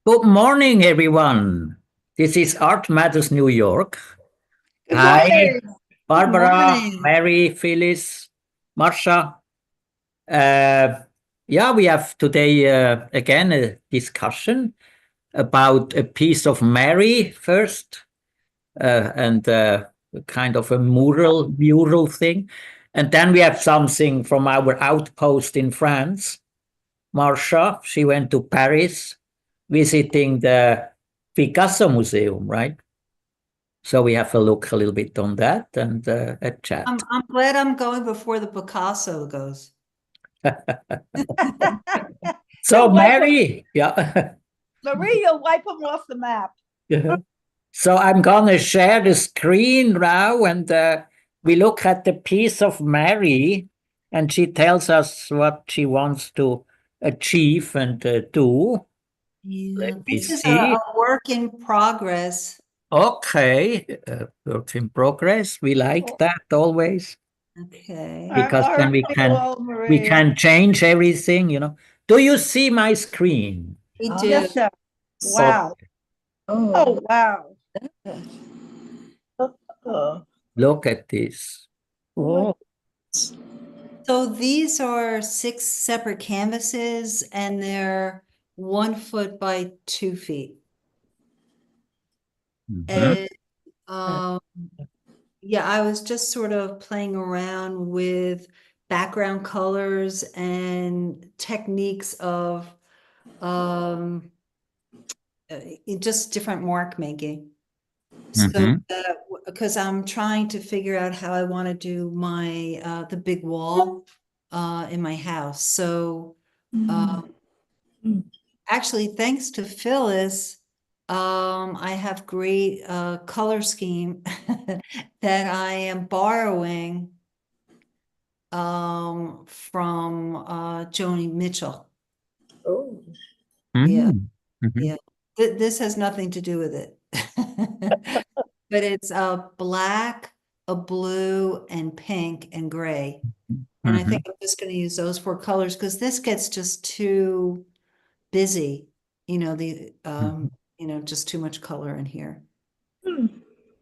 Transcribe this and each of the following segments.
Good morning, everyone. This is Art Matters New York. Good Hi, morning. Barbara, Good morning. Mary, Phyllis, Marcia. Yeah, we have today again a discussion about a piece of Mary first, and kind of a mural thing, and then we have something from our outpost in France. Marcia, she went to Paris visiting the Picasso Museum, right? So we have a look a little bit on that and a chat. I'm glad I'm going before the Picasso goes. So Mary, yeah. Marie, you'll wipe them off the map. Yeah. So I'm gonna share the screen now, and we look at the piece of Mary, and she tells us what she wants to achieve and do. Yeah, me this is see. a work in progress. Okay, work in progress. We like that always, Okay. because then we can change everything, you know. Do you see my screen? We do. Yes, sir. Wow. Oh, wow. Look at this. Oh. So these are 6 separate canvases, and they're 1 foot by 2 feet. Mhm. And yeah, I was just sort of playing around with background colors and techniques of just different mark making. So Mhm. because I'm trying to figure out how I want to do my the big wall in my house. So actually, thanks to Phyllis, I have great color scheme that I am borrowing from Joni Mitchell. Oh. Yeah. Mhm. Yeah. This has nothing to do with it. But it's a black, a blue, and pink and gray. And I think I'm just going to use those 4 colors because this gets just too busy. You know, just too much color in here.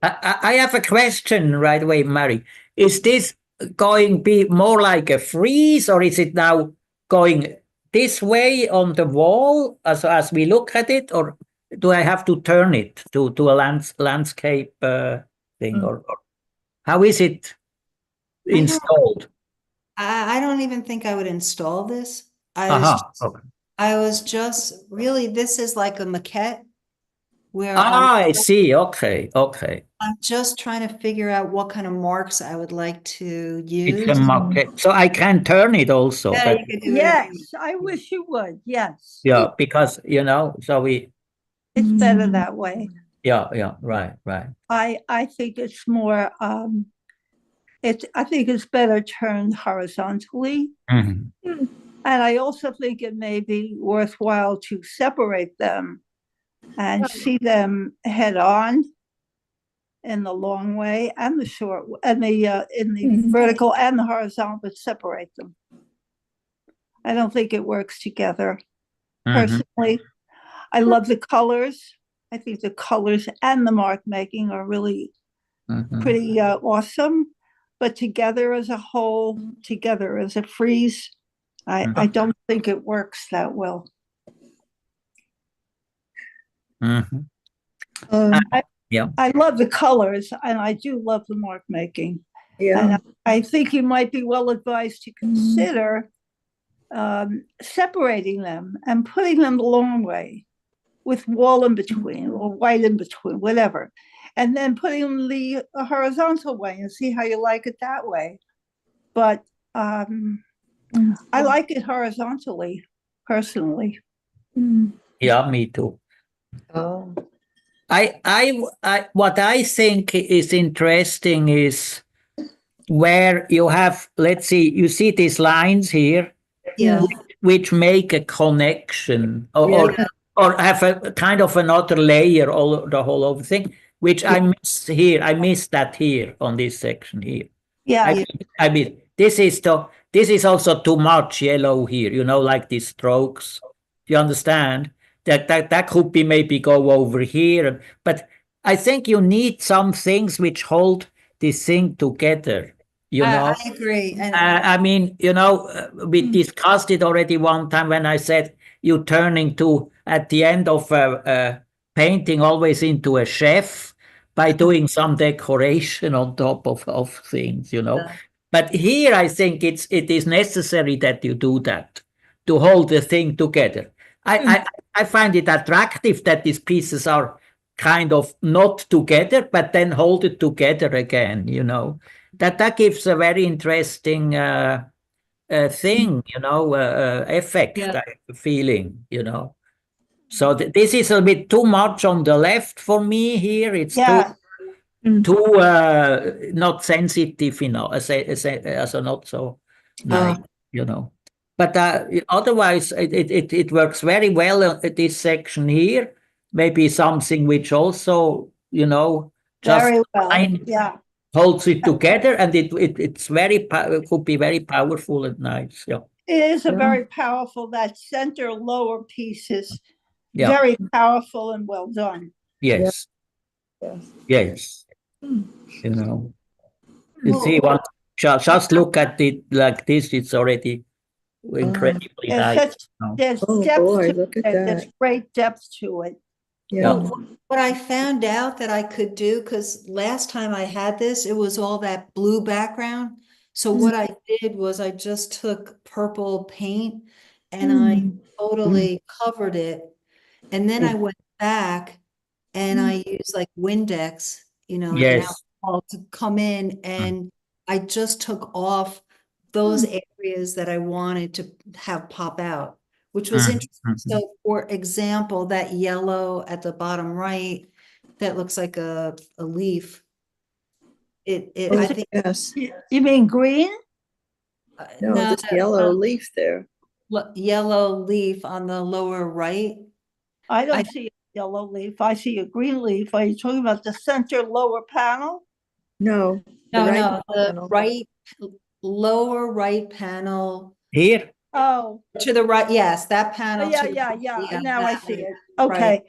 I have a question right away, Mary. Is this going to be more like a freeze, or is it now going this way on the wall as we look at it, or do I have to turn it to a landscape thing, or how is it installed? I don't even think I would install this. Okay. I was just really, this is like a maquette where I see. Okay. I'm just trying to figure out what kind of marks I would like to use. It's a maquette, so I can turn it also. Yeah, But you can do Yes, I wish you would. Yes. yeah, because so It's better that way. yeah, right. I think it's more I think it's better turned horizontally. Mhm. And I also think it may be worthwhile to separate them and see them head on in the long way and the short and the in the vertical and the horizontal, but separate them. I don't think it works together. Personally, I love the colors. I think the colors and the mark making are really pretty awesome. But together as a whole, together as a freeze, I don't think it works that well. I love the colors, and I do love the mark making. Yeah. And I think you might be well advised to consider separating them and putting them the long way with wall in between or white in between, whatever. And then putting them the horizontal way and see how you like it that way. But I like it horizontally, personally. Yeah, me too. Oh. I what I think is interesting is where you have, let's see, you see these lines here, which make a connection, or have a kind of another layer all the whole over thing, which I miss here. I miss that here on this section here. Yeah. I mean, this is also too much yellow here, you know, like these strokes. Do you understand? that could be maybe go over here. But I think you need some things which hold this thing together, you know. I agree. And I mean, you know, we discussed it already one time when I said you turn into, at the end of a painting, always into a chef by doing some decoration on top of things, you know. Yeah. But here I think it is necessary that you do that to hold the thing together. I find it attractive that these pieces are kind of not together, but then hold it together again, you know. That gives a very interesting thing, you know, effect, Yeah. feeling, you know. So this is a bit too much on the left for me here. It's Yeah. too not sensitive, you know, as a not so nice, you know. But otherwise, it works very well at this section here. Maybe something which also, you know, just Very well. fine Yeah. holds it together, and it's very it could be very powerful and nice. Yeah, It is a Yeah. very powerful, that center lower piece is yeah, very powerful and well done. yes, Yes. yes. Hmm. You know, you see, one just look at it like this; it's already incredibly There's nice. such, You know? there's Oh depth boy, to look at it. There's that. great depth to it. Yeah. what I found out that I could do, because last time I had this, it was all that blue background. So what I did was I just took purple paint and I totally covered it. And then I went back and I used like Windex, you know, and Yes. alcohol to come in, and I just took off those areas that I wanted to have pop out, which was interesting. So for example, that yellow at the bottom right, that looks like a leaf. I think, Yes. You mean green? No, no, this yellow leaf there. yellow leaf on the lower right. I don't I- see a yellow leaf. I see a green leaf. Are you talking about the center lower panel? No. No, right no, the panel. right, lower right panel Here, Oh, to the right. Yes, that panel. yeah, to the yeah, right, yeah. Now I that see one. it. Okay. Right.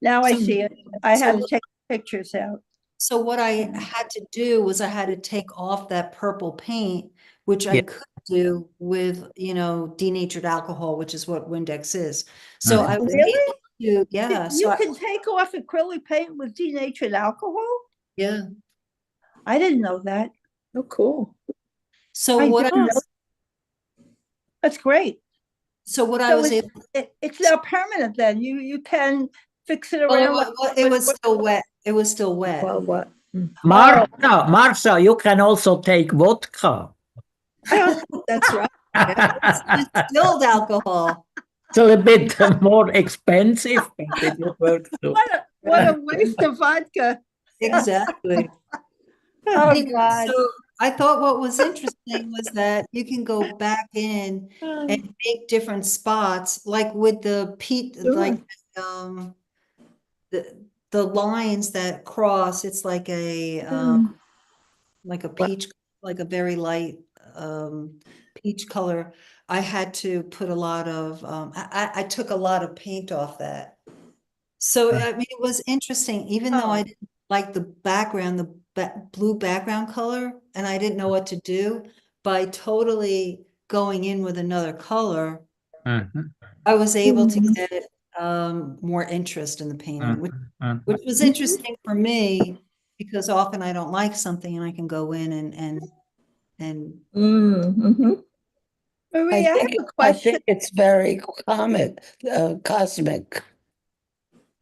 Now I So- see it. I had so- to take pictures out. So what I had to do was I had to take off that purple paint, which I Yeah. could do with, you know, denatured alcohol, which is what Windex is. So I was Really? able to, yeah. So You can take off acrylic paint with denatured alcohol? yeah. I didn't know that. Oh, cool. So I what didn't know. That's great. so what I So was able, it's now permanent then. You can fix it well, around. it was still wet. It was still wet. Well, what? Marcia, you can also take vodka. That's right. It's distilled alcohol. It's a little bit more expensive, but it will work too. What a waste of vodka. Exactly. Oh, Anyway, God. so I thought what was interesting was that you can go back in and make different spots, like with the peat, Sure. like the lines that cross. It's like a peach, like a very light peach color. I had to put a lot of I took a lot of paint off that. So I mean, it was interesting, even though I didn't like the background, the blue background color, and I didn't know what to do. By totally going in with another color, I was able to get more interest in the painting, which was interesting for me, because often I don't like something and I can go in and Marie, I have a I question. think it's very cosmic.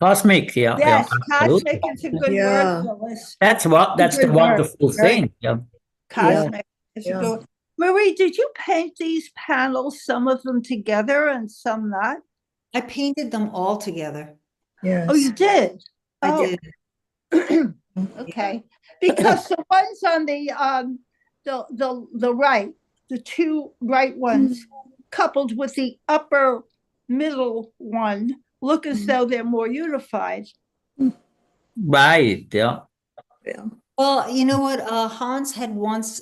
Cosmic, yeah. Yes, absolutely. cosmic is a good Yeah. word, Phyllis. That's the Good word. wonderful Right. thing. Yeah. Cosmic is a Yeah. good. Marie, did you paint these panels, some of them together and some not? I painted them all together. Yes. Oh, you did? I Oh, did. okay. Because the ones on the right, the two right ones, coupled with the upper middle one, look as though they're more unified. Right, yeah. Yeah. Well, you know what? Hans had once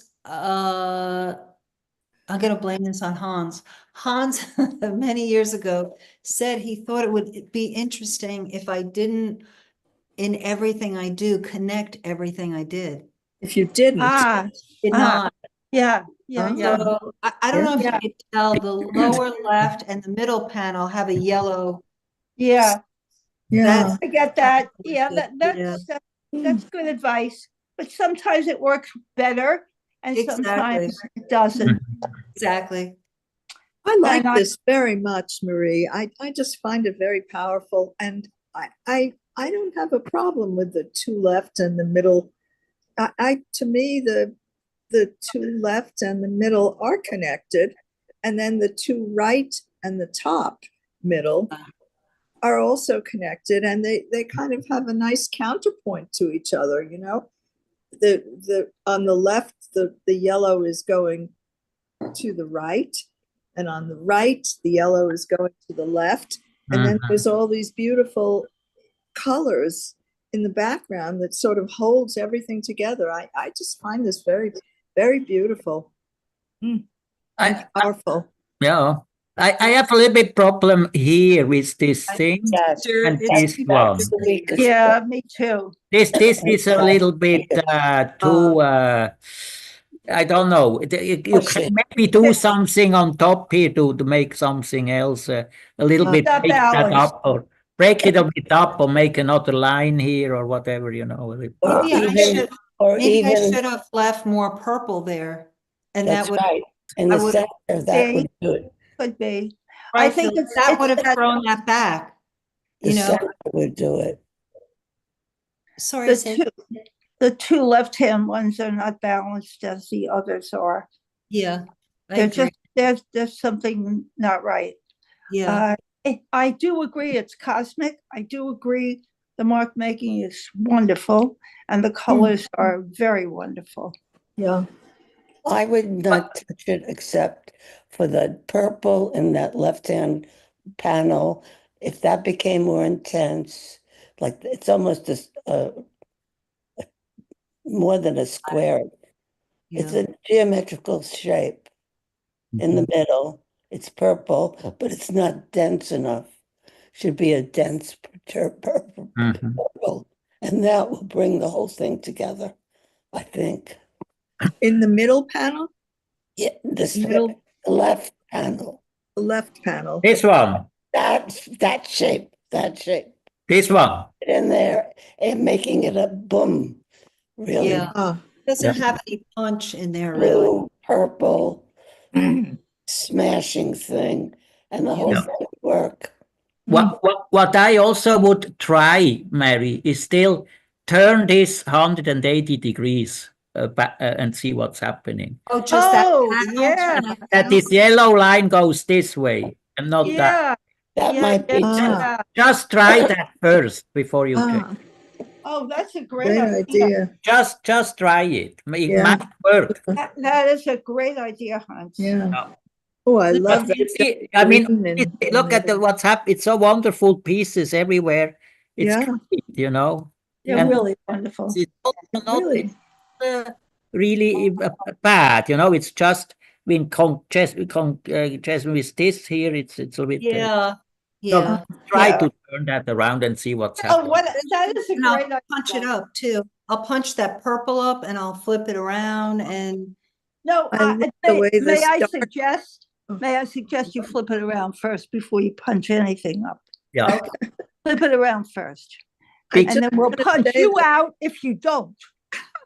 I'm going to blame this on Hans. Hans, many years ago, said he thought it would be interesting if I didn't, in everything I do, connect everything I did. If you didn't. Did Ah, not. yeah, Oh. yeah. So I don't know if Yeah. you could tell, the lower left and the middle panel have a yellow. Yeah, Yeah. I get that. Yeah, Yeah. that's good advice. But sometimes it works better and Exactly. sometimes it doesn't. Exactly. I like And I- this very much, Marie. I just find it very powerful, and I don't have a problem with the two left and the middle. To me, the two left and the middle are connected, and then the two right and the top middle are also connected, and they kind of have a nice counterpoint to each other, you know. The on the left, the yellow is going to the right, and on the right, the yellow is going to the left. And then there's all these beautiful colors in the background that sort of holds everything together. I just find this very, very beautiful. And powerful. Yeah. I have a little bit problem here with this thing Yes. and It's this one. That's the weakest Yeah, spot. me too. This is a little bit too. I don't know. You can maybe do something on top here to make something else a little bit Not break that balanced. up or break it a bit up or make another line here or whatever, you know. Or Maybe I even, should, or maybe I even, should have left more purple there. And that's that would, right. In I the would- center, that would do it. Could be. right, think so it's- that it's would have that- thrown that back. The You know, center would do it. sorry, The two left-hand ones are not balanced as the others are. yeah. I They're agree. just, there's something not right. Yeah, I do agree it's cosmic. I do agree the mark making is wonderful and the colors are very wonderful. Yeah. I would not touch it except for the purple in that left-hand panel. If that became more intense, like it's almost more than a square. It's yeah. a geometrical shape in the middle. It's purple, but it's not dense enough. Should be a dense purple, and that will bring the whole thing together, I think. In the middle panel, Yeah, this Middle- left panel. the left panel. This one, That shape. this one. In there and making it a boom. Really Yeah. Ah, Doesn't Yeah. have any punch in there, really. blue, purple, smashing thing, and the whole Yeah. thing would work. What I also would try, Mary, is still turn this 180 degrees back, and see what's happening. Oh, just that Oh, panel, yeah. turn That panel? this yellow line goes this way and not that. Yeah, That yeah, might be yeah. Just try that first before you check. ah, Oh, that's a great great idea. idea. Just try it. It Yeah. might work. That is a great idea, Hans. Yeah. Oh, I love But you that. see, I mean, green and- look at what's happened. It's so wonderful pieces everywhere. It's Yeah. great, you know. They're And really wonderful. it's not Really? really bad, you know. It's just in just with this here. It's a bit. Yeah, yeah. Try Yeah. to turn that around and see what's Oh, happening. that is a And I'll great idea. punch it up too. I'll punch that purple up and I'll flip it around and No, I love the way may this I dark- suggest you flip it around first before you punch anything up? Yeah. Flip it around first. Big- And then we'll gonna punch say you that- out if you don't.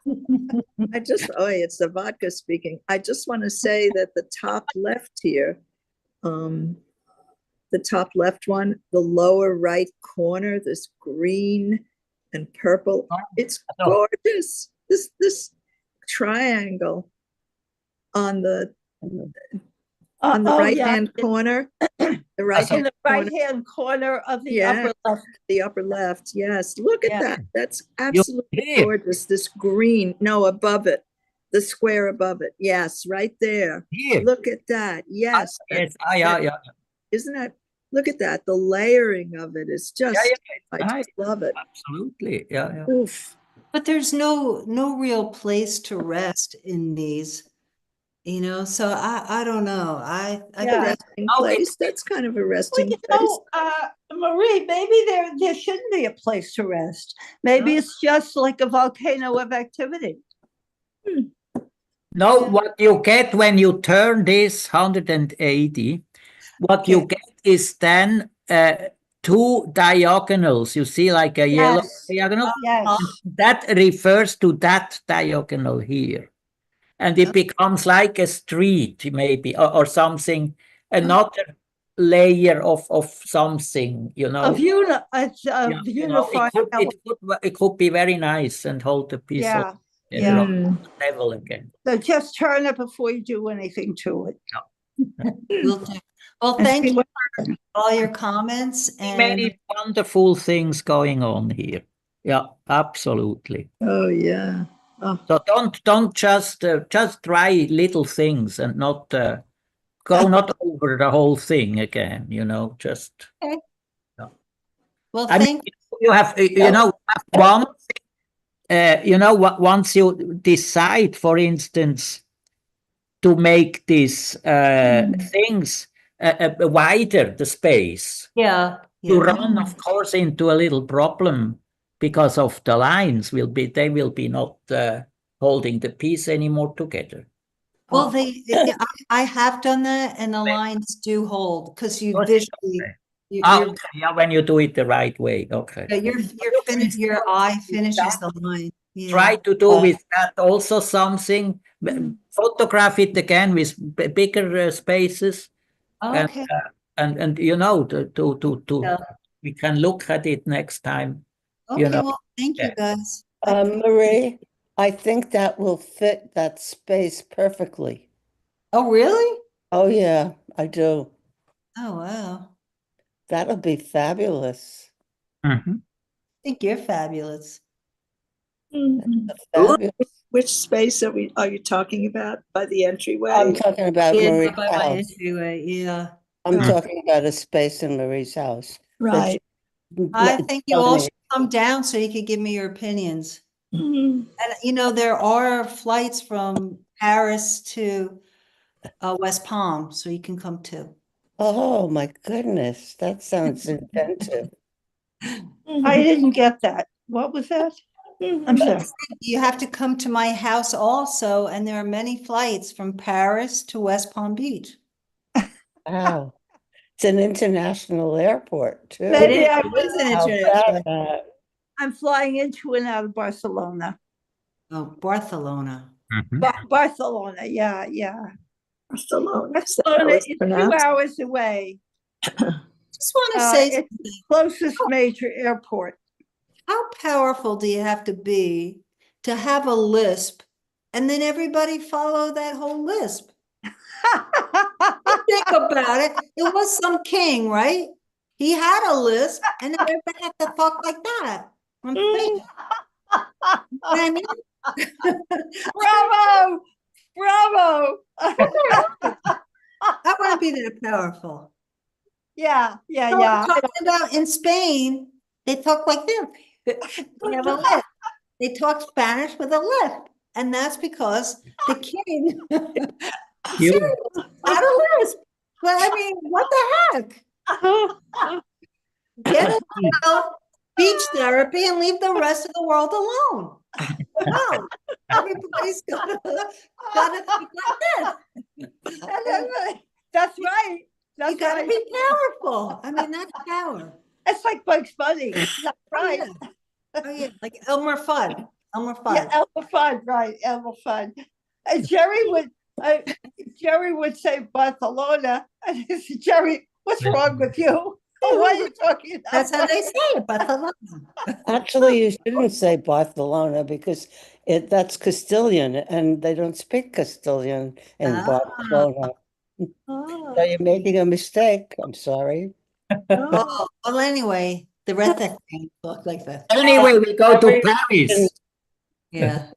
it's the vodka speaking. I just want to say that the top left here, the top left one, the lower right corner, this green and purple, it's Oh. gorgeous. This triangle on the Oh, right yeah, hand corner, the right in hand the corner, right-hand corner of the Yeah. upper left. the upper left. Yes, look at Yeah. that. That's absolutely here. gorgeous. This green, no, above it, the square above it. Yes, right there. Here. Look at that. Yes. Yes. that- Yeah. Isn't that, look at that. The layering of it is just, I just love it. Absolutely. Yeah. Oof. but there's no real place to rest in these. you know, so I don't know. I Yeah. Resting Oh, place. That's kind of a Well, resting you place. know, Marie, maybe there shouldn't be a place to rest. Maybe it's just like a volcano of activity. no, Yeah. what you get when you turn this 180, what you Okay. get is then two diagonals. You see, like a yellow Yes. diagonal. Yes. That refers to that diagonal here. And it becomes like a street, maybe, or something, another layer of something, you know. It's a Yeah, you know, unifying element. it could be very nice and hold the piece Yeah. of Yeah. level again. So just turn it before you do anything to it. Will do. Well, And thank see you what- for all your comments Many and wonderful things going on here. Yeah, absolutely. Oh, yeah. Oh, So don't just try little things and not go not over the whole thing again. You know, just. Okay. Yeah. well, I mean, thank you have you know one. You know what? Once you decide, for instance, to make these things wider, the space, yeah. you Yeah. run, of course, into a little problem because of the lines they will be not holding the piece anymore together. Well, I have done that, and the lines do hold because you Okay. visually, Okay, yeah, when you do it the right way. Okay. your eye finishes the line. Yeah. Try to do with that also something. Photograph it again with bigger spaces. Okay. And you know to Yeah. we can look at it next time. Okay. You know. Well, thank you guys. Marie, I think that will fit that space perfectly. Oh, really? Oh, yeah, I do. Oh, wow. That'll be fabulous. Mhm. I think you're fabulous. Fabulous. which space are you talking about by the entryway? I'm talking about Yeah, Marie's by my house. entryway. Yeah. I'm Mm. talking about a space in Marie's house. that Right. I you- think you all should come down so you could give me your opinions. Mhm. And you know, there are flights from Paris to West Palm, so you can come too. Oh, my goodness, that sounds inventive. I didn't get that. What was that? I'm sorry. You have to come to my house also, and there are many flights from Paris to West Palm Beach. Wow. It's an international airport, too. Maybe It I is an How international. about that? I'm flying into and out of Barcelona. Oh, Barcelona. Mhm. Barcelona, yeah. Barcelona. Is that how Barcelona it's is 2 pronounced? hours away. Just want to say It's something. the closest major airport. How powerful do you have to be to have a lisp and then everybody follow that whole lisp? Think about it. It was some king, right? He had a lisp and then everybody had to talk like that. I'm thinking, I mean, Bravo! Bravo! I want to be that powerful. Yeah. So I'm talking about in Spain, they talk like this. They have a lisp. They talk Spanish with a lisp. And that's because the king You- had a lisp. But I mean, what the heck? Get a little speech therapy and leave the rest of the world alone. No, everybody's gotta speak like this. That's right. That's You gotta right. be powerful. I mean, that's power. It's like Bugs Bunny. That's right. Oh yeah, like Elmer Fudd. Elmer Yeah, Fudd. Elmer Fudd, right? Elmer Fudd. Jerry would say Barcelona, and I said, Jerry, what's wrong with you? Why are you talking about That's how they say it, Barcelona. Actually, you shouldn't say Barcelona because that's Castilian and they don't speak Castilian in Barcelona. So you're making a mistake. I'm sorry. Oh, well, anyway, the rest of things look like that. Anyway, we go to Paris. Yeah.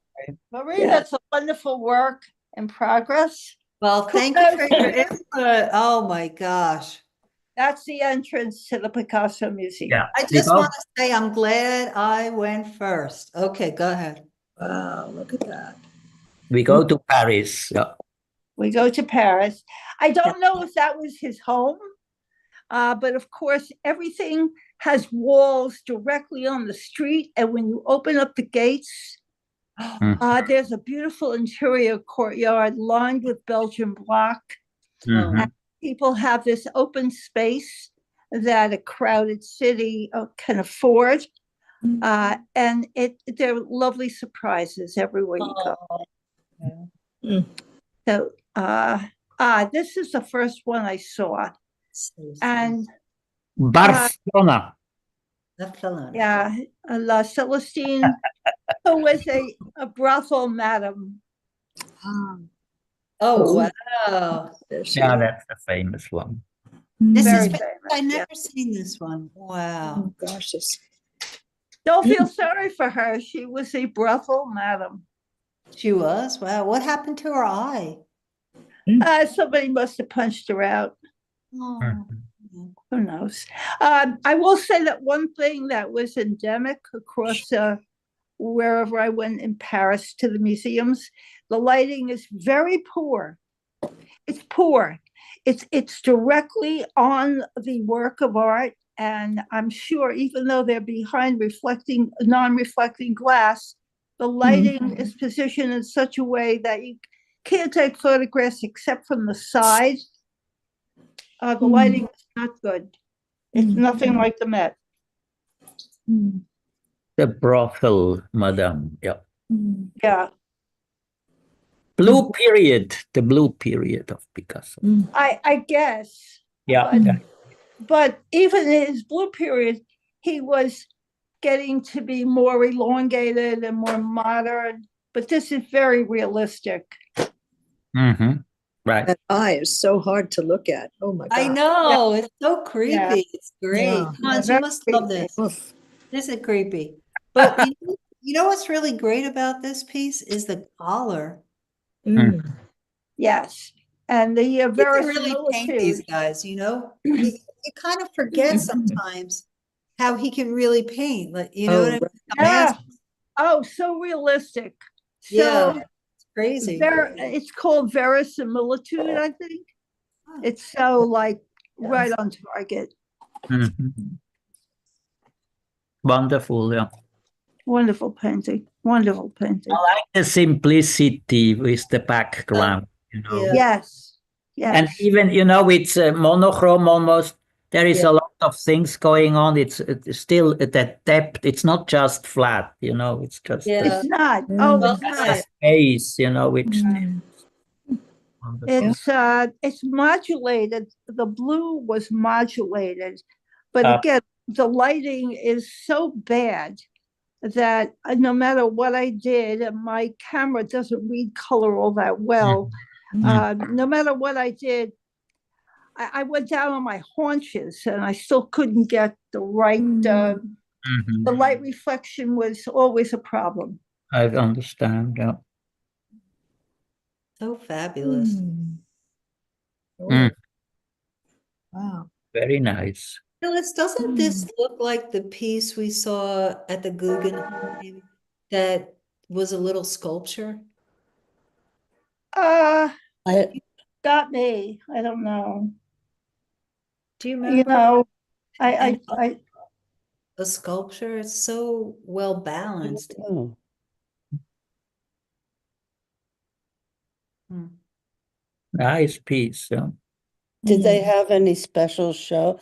Marie, Yeah. that's a wonderful work in progress. Well, thank you for your input. Oh my gosh. That's the entrance to the Picasso Museum. Yeah. I just want to say I'm glad I went first. Okay, go ahead. Wow, look at that. We go to Paris. Yeah. We go to Paris. I don't know if that was his home, but of course, everything has walls directly on the street. And when you open up the gates, there's a beautiful interior courtyard lined with Belgian block. And people have this open space that a crowded city can afford. And they're lovely surprises everywhere you go. So this is the first one I saw. And Barcelona. Yeah, La Celestine, who was a brothel madam. Oh, wow. Yeah, that's the famous one. This is Very famous. famous, I've never yeah. seen this one. Wow. Oh, gosh, it's Don't feel sorry for her. She was a brothel madam. She was? Wow. What happened to her eye? Somebody must have punched her out. Oh. Who knows? I will say that one thing that was endemic across wherever I went in Paris to the museums, the lighting is very poor. It's poor. It's directly on the work of art, and I'm sure even though they're behind non-reflecting glass, the lighting is positioned in such a way that you can't take photographs except from the side. The lighting is not good. It's nothing like the Met. The brothel, madame. Yeah. Yeah. Blue period, the blue period of Picasso. I guess. Yeah. But even in his blue period, he was getting to be more elongated and more modern. But this is very realistic. Right. that eye is so hard to look at. Oh my God. I know. It's so creepy. Yeah. It's great. Yeah. Hans, you must love this. Oof. This is creepy. But you know what's really great about this piece is the collar. Yes. And the You can really paint these verisimilitude. guys, you know? You kind of forget sometimes how he can really paint. Like, you know Oh, what I mean? right. A master. Oh, so realistic. Yeah. So It's crazy. it's called verisimilitude, I think. It's so like right on target. Wonderful, yeah. Wonderful painting. Wonderful painting. I like the simplicity with the background, you know. Yeah. Yes. Yes. And even, you know, it's monochrome almost. There is a lot of things going on. It's still that depth. It's not just flat, you know. It's just Yeah. It's not. Oh, Well it's a not. space, you know, which It's modulated. The blue was modulated, but again, the lighting is so bad that no matter what I did, and my camera doesn't read color all that well. No matter what I did, I went down on my haunches, and I still couldn't get the right. The light reflection was always a problem. I understand, yeah. So fabulous. Wow. Very nice. Phyllis, doesn't this look like the piece we saw at the Guggenheim that was a little sculpture? Got me. I don't know. Do you remember? You know, I a sculpture? It's so well balanced. Nice piece, yeah. Did they have any special show,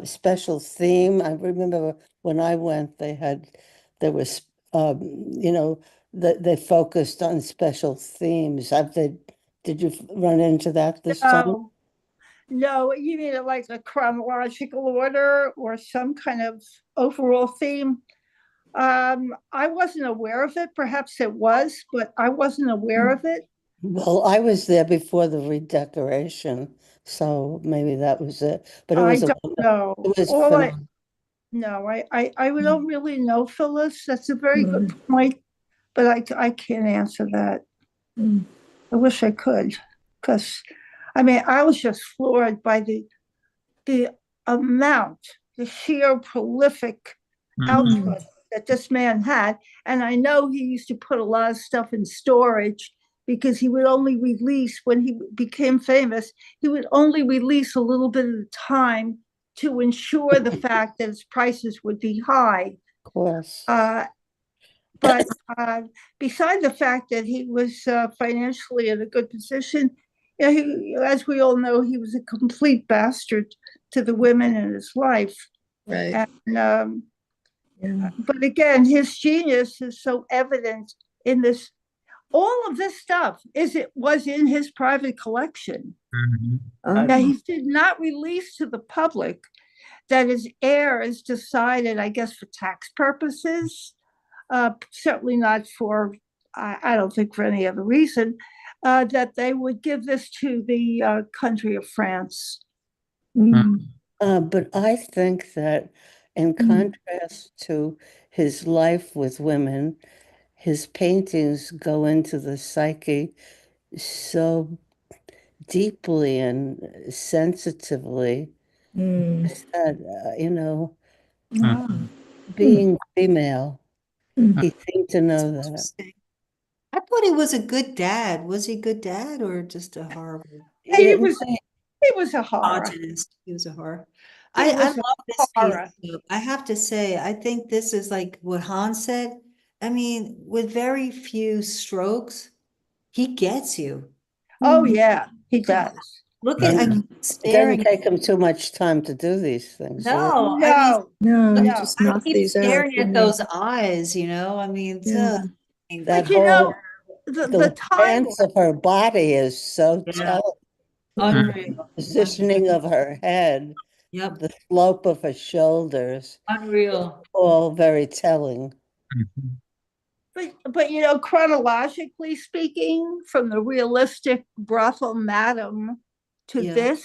special theme? I remember when I went, there was, you know, they focused on special themes. Did you run into that this time? No, you mean like a chronological order or some kind of overall theme? I wasn't aware of it. Perhaps it was, but I wasn't aware of it. Well, I was there before the redecoration, so maybe that was it. But it I was don't know. It was No, I don't really know, Phyllis. That's a very good point, but I can't answer that. I wish I could, because I mean, I was just floored by the amount, the sheer prolific output that this man had. And I know he used to put a lot of stuff in storage because he would only release, when he became famous, he would only release a little bit at a time to ensure the fact that his prices would be high. Of course. But beside the fact that he was financially in a good position, you know, he, as we all know, he was a complete bastard to the women in his life. Right. And, Yeah. but again, his genius is so evident in this. All of this stuff was in his private collection that he did not release to the public, that his heirs decided, I guess, for tax purposes, certainly not for, I don't think for any other reason, that they would give this to the country of France. But I think that in contrast to his life with women, his paintings go into the psyche so deeply and sensitively that, you know, being female, he seemed to know that. Interesting. I thought he was a good dad. Was he a good dad or just a horrible He was a horror. misogynist? He was a horror. He I was love this horror. piece. Though. I have to say, I think this is like what Hans said. I mean, with very few strokes, he gets you. Oh yeah, he does. Look at I keep It doesn't staring. take him too much time to do these things. No, I mean, No, No, No, you just I knock keep these out. staring at didn't those eyes, you know. I mean, Yeah. That but you know, whole the time. dance of her body is so Yeah. telling. unreal. Positioning of her head, Yep, the slope of her shoulders, unreal. all very telling. But you know, chronologically speaking, from the realistic brothel madam to Yeah. this,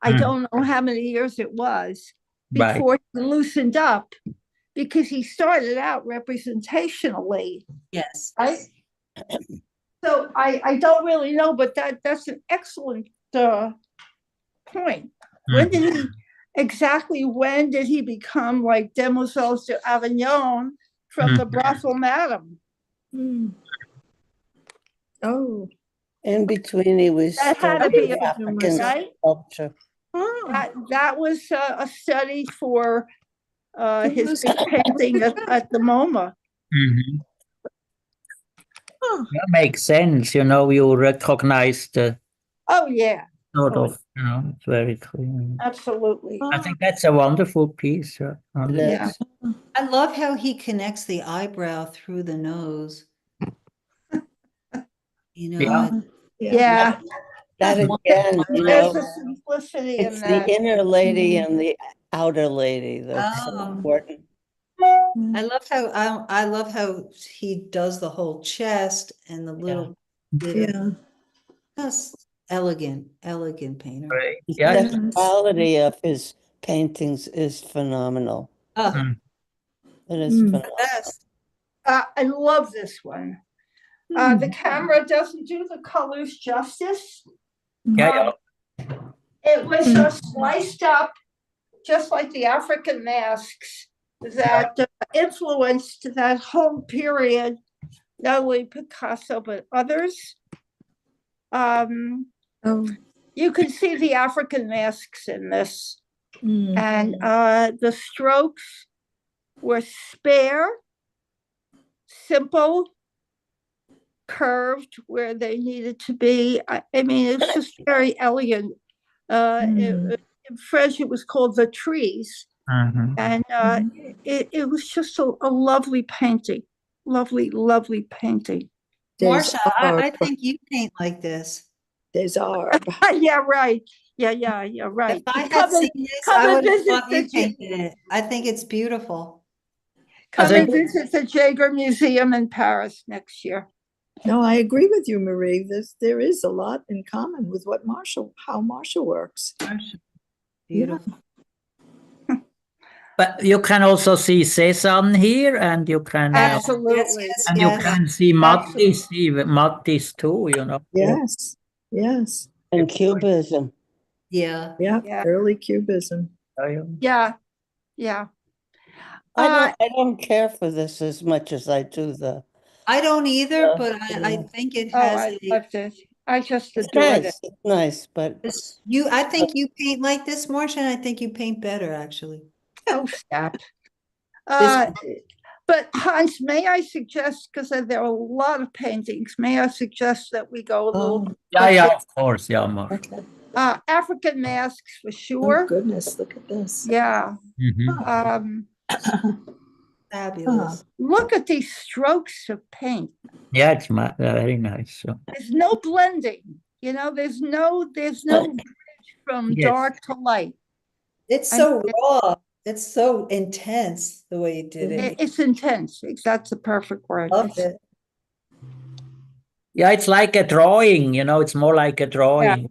I don't know how many years it was Right. before he loosened up, because he started out representationally, Yes. right? So I don't really know, but that's an excellent point. When did he exactly? When did he become like Demoiselles d'Avignon from the brothel madam? Oh, In between, he was That had to studying be a- African right? sculpture. That was a study for his big painting at the MoMA. That makes sense. You know, you recognize the Oh yeah, sort of, you know, it's very clear. absolutely. I think that's a wonderful piece. It Yeah. is. I love how he connects the eyebrow through the nose. You know, Yeah. Yeah, That That's again, you there's know, a simplicity it's in the that. inner lady and the outer lady that's so Oh. important. I love how he does the whole chest and the little bit of yeah. just elegant painter. Right. The Yeah. quality of his paintings is phenomenal. Oh, It is the phenomenal. best. I love this one. The camera doesn't do the colors justice. Yeah. It was sliced up, just like the African masks that influenced that whole period, not only Picasso, but others. You can see the African masks in this. And the strokes were spare, simple, curved where they needed to be. I mean, it's just very elegant. In French, it was called The Trees. And it was just a lovely painting. Lovely painting. Marcia, I think you paint like this. Des Arbres. Yeah, right. Yeah, right. If I had Come seen and- this, come I and would have visit thought you the- painted it. I think it's beautiful. Come I and think- visit the Jaeger Museum in Paris next year. No, I agree with you, Marie. There is a lot in common with how Marcia works. Beautiful. But you can also see Cézanne here, and you can Absolutely. and you can see Matisse too. You know. Yes, yes, And Cubism. Yeah. yeah, Yeah. early Cubism. Yeah. I don't care for this as much as I do the I don't either, Yeah, but I yeah. think it Oh, has I a, loved it. I just It's adored it. nice, it's nice, but I think you paint like this, Marcia, and I think you paint better, actually. Oh, stop. But Hans, may I suggest, because there are a lot of paintings, may I suggest that we go a little Yeah, of course. Yeah, Mark. Okay. African masks for Oh, sure. goodness, look at this. Yeah. Mhm. Fabulous. Look at these strokes of paint. Yeah, it's very nice. So. There's no blending. You know, there's no bridge from Yes. dark to light. It's so raw. It's so intense the way you did it. It's intense. That's the perfect word. Loved it. Yeah, it's like a drawing, you know, it's more like a drawing.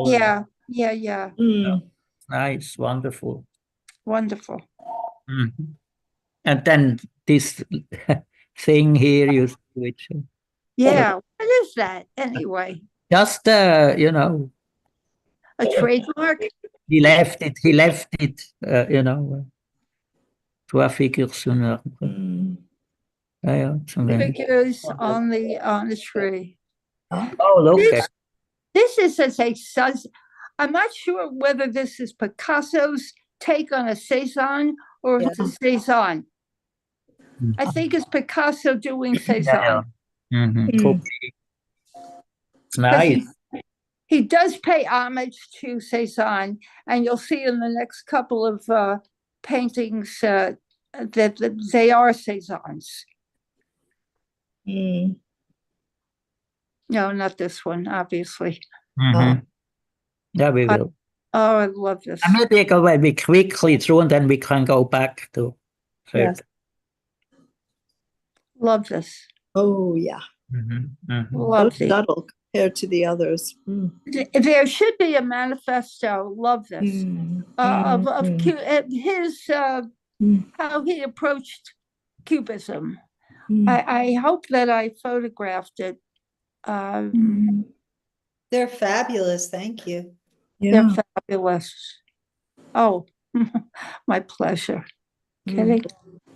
Yeah. Mm. Nice, wonderful. Wonderful. Mhm. And then this thing here, you switch. Yeah. What is that anyway? Just, you know, A trademark? he left it, you know, trois figures sur un arbre. Mm. Yeah, it's amazing. Figures on the tree. Oh, look. This is as a size. I'm not sure whether this is Picasso's take on a Cezanne or if it's a Cezanne. I think it's Picasso doing Cezanne. Cool. It's nice. He does pay homage to Cezanne, and you'll see in the next couple of paintings that they are Cezannes. Mm. No, not this one, obviously. Yeah, we will. Oh, I love this. And maybe go a bit quickly through and then we can go back to Yes. Love this. Oh, yeah. Love So these. subtle compared to the others. Mm. There should be a manifesto. Love this. Of his how he approached Cubism. I hope that I photographed it. They're fabulous. Thank you. They're fabulous. Oh, my pleasure. Kidding.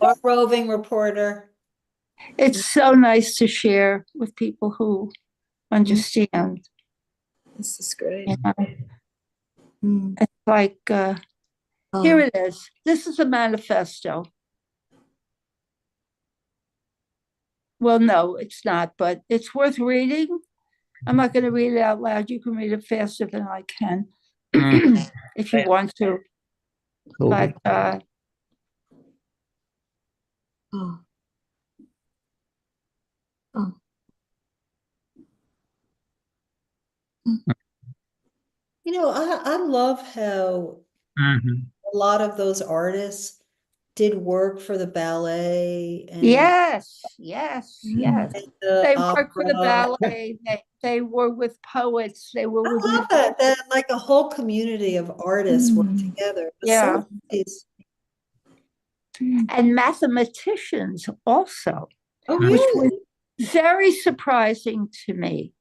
Our roving reporter. It's so nice to share with people who understand. This is great. You know? It's like, here it is. This is a manifesto. Well, no, it's not, but it's worth reading. I'm not going to read it out loud. You can read it faster than I can if you want to. Cool. But You know, I love how a lot of those artists did work for the ballet. And yes. and They worked for the opera. ballet. They were with poets. They were I with love that like a whole community of artists work together. It's Yeah. so nice. and mathematicians also, Oh, which really? was very surprising to me.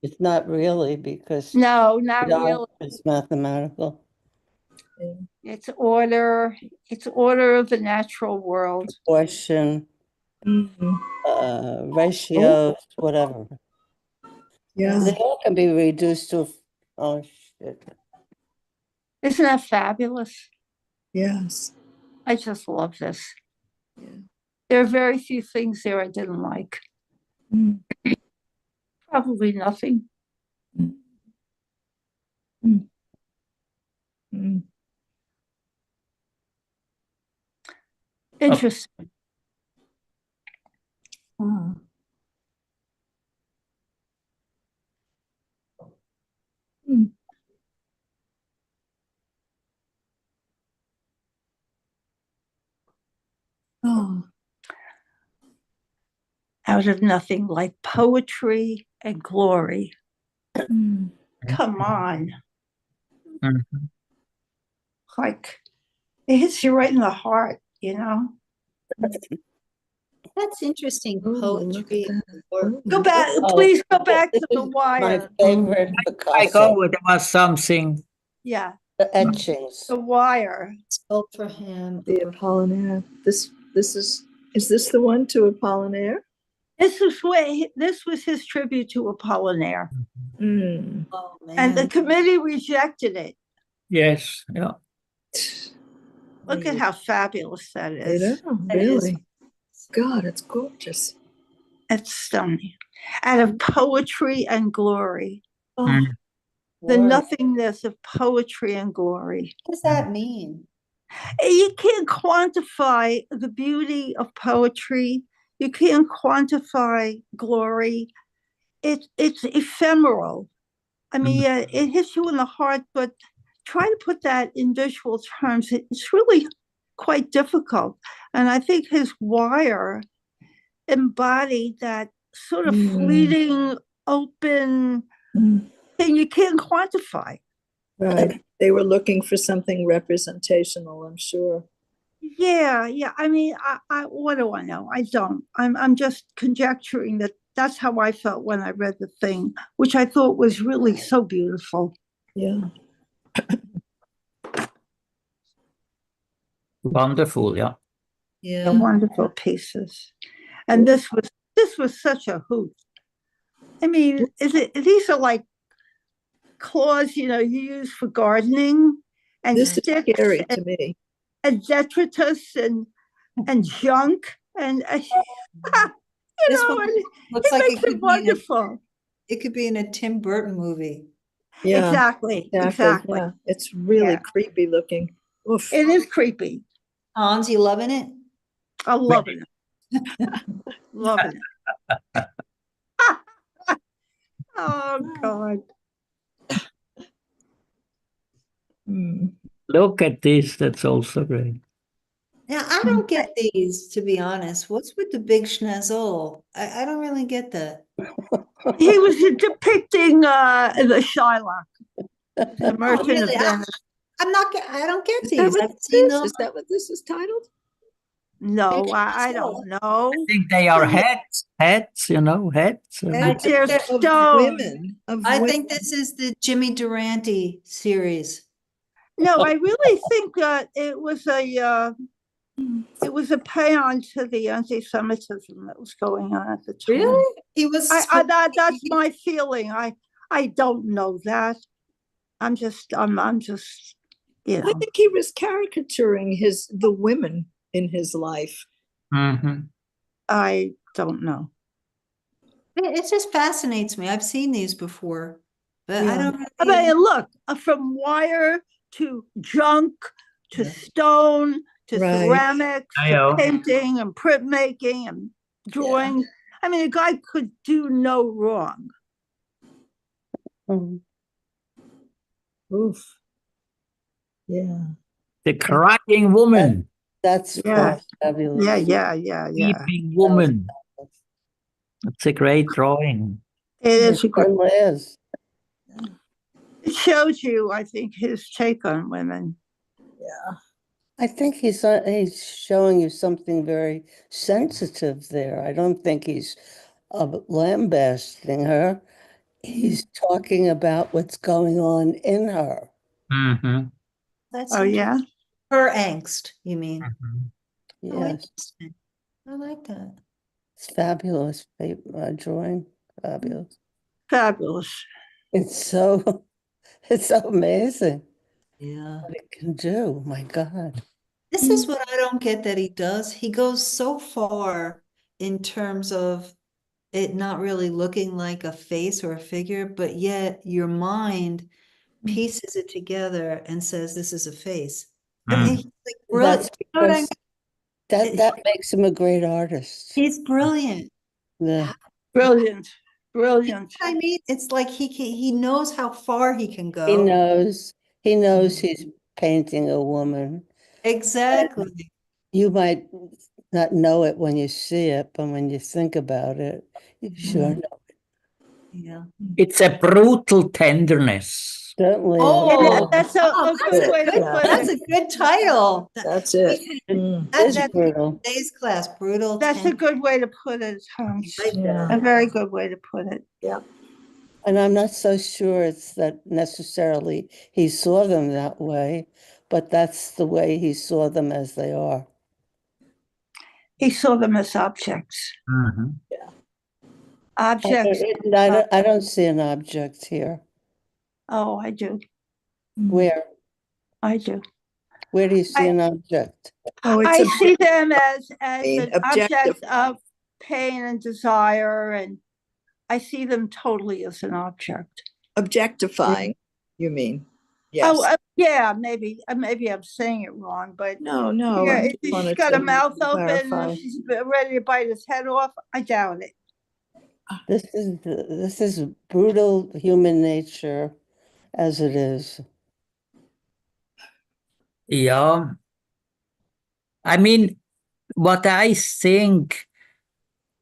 It's not really, because No, not the art really. is mathematical. It's order. It's order of the natural world. Proportion, ratios, whatever. Yeah. They all can be reduced to, oh shit. Isn't that fabulous? Yes. I just love this. There are very few things there I didn't like. Probably nothing. Interesting. Out of nothing, like poetry and glory. Come on. Like, it hits you right in the heart, you know? That's interesting. Ooh, Poetry. Go back, please go back to The My Wire. favorite I Picasso, go, there was something. Yeah, the etchings. The Wire. Spoke for him. The Apollinaire. This is Is this the one to Apollinaire? This was his tribute to Apollinaire, Mm. Oh, and the man. committee rejected it. Yes, yeah. Look at how fabulous that You is. know, It is. really. God, it's gorgeous. It's stunning. Out of poetry and glory, Oh, Mm. the Word. nothingness of poetry and glory. What does that mean? You can't quantify the beauty of poetry. You can't quantify glory. It's ephemeral. I mean, it hits you in the heart, but try to put that in visual terms. It's really quite difficult. And I think his wire embodied that sort of fleeting, open thing you can't quantify. right. They were looking for something representational, I'm sure. Yeah. I mean, I what do I know? I don't. I'm just conjecturing that that's how I felt when I read the thing, which I thought was really so beautiful. Yeah. Wonderful, yeah. Yeah. The wonderful pieces. And this was such a hoot. I mean, these are like claws, you use for gardening, and This is sticks scary to me. and detritus and junk and This one looks it like makes it wonderful. it could be in a Tim Burton movie. Yeah, Exactly. yeah. It's really Yeah. creepy looking. Oof. It is creepy. Hans, you loving it? I'm loving it. Loving it. Oh God. Mm. Look at this, that's also great. Now, I don't get these, to be honest. What's with the big schnozzle? I don't really get that. He was depicting the Shylock, the Merchant really? of Venice. I don't get Is these. that what I've this seen is? them. Is that what this is titled? No, I don't know. I think they are heads, heads. I think They're that- Of stone. women. I think this is the Jimmy Durante series. No, I really think that it was a paean to the anti-Semitism that was going on at the time. Really? He was. That's my feeling. I don't know that. I'm just I think he was caricaturing the women in his life. Mm-hmm. I don't know. It just fascinates me. I've seen these before, but I Yeah. don't. I Really, mean, look, from wire to junk to stone to Right. ceramics I to know. painting and printmaking and drawing. I mean, a guy could do no wrong. Oof. Yeah. The cracking woman, That's Yeah. fabulous. Yeah. weeping woman. It's a great drawing. It is a It great. certainly is. It shows you, I think, his take on women. Yeah. I think he's showing you something very sensitive there. I don't think he's lambasting her. He's talking about what's going on in her. Mm-hmm. that's Oh yeah. her angst. You mean? Mm-hmm. Oh, Yes, interesting. I like that. it's fabulous drawing. Fabulous. Fabulous. It's so amazing Yeah. what it can do. My God. This is what I don't get that he does. He goes so far in terms of it not really looking like a face or a figure, but yet your mind pieces it together and says this is a face. I mean, he's like brilliant. That's You know what I because mean? that makes him a great artist. He's brilliant. Yeah. Brilliant. You know what I mean? It's like he knows how far he can go. He knows he's painting a woman. Exactly. You might not know it when you see it, but when you think about it, you sure know. Yeah. It's a brutal tenderness. Certainly. Oh, That's a good way to put that's it. a good title. That's it. It's That's brutal. today's class, brutal. That's a tender. good way to put it, Hans. Yeah. A very good way to put it. Yeah. And I'm not so sure it's that necessarily he saw them that way, but that's the way he saw them as they are. He saw them as objects. Mhm. Objects. I don't see an object here. Oh, I do. Where? I do. Where do you see an object? Oh, it's I see them as mean, an object objective. of pain and desire, and I see them totally as an object. objectifying, you mean? Yes. Oh, yeah, maybe I'm saying it wrong, but No, no. yeah, I if just she's wanted got to a mouth open clarify. and she's ready to bite his head off, I doubt it. This is brutal human nature as it is. Yeah. I mean, what I think,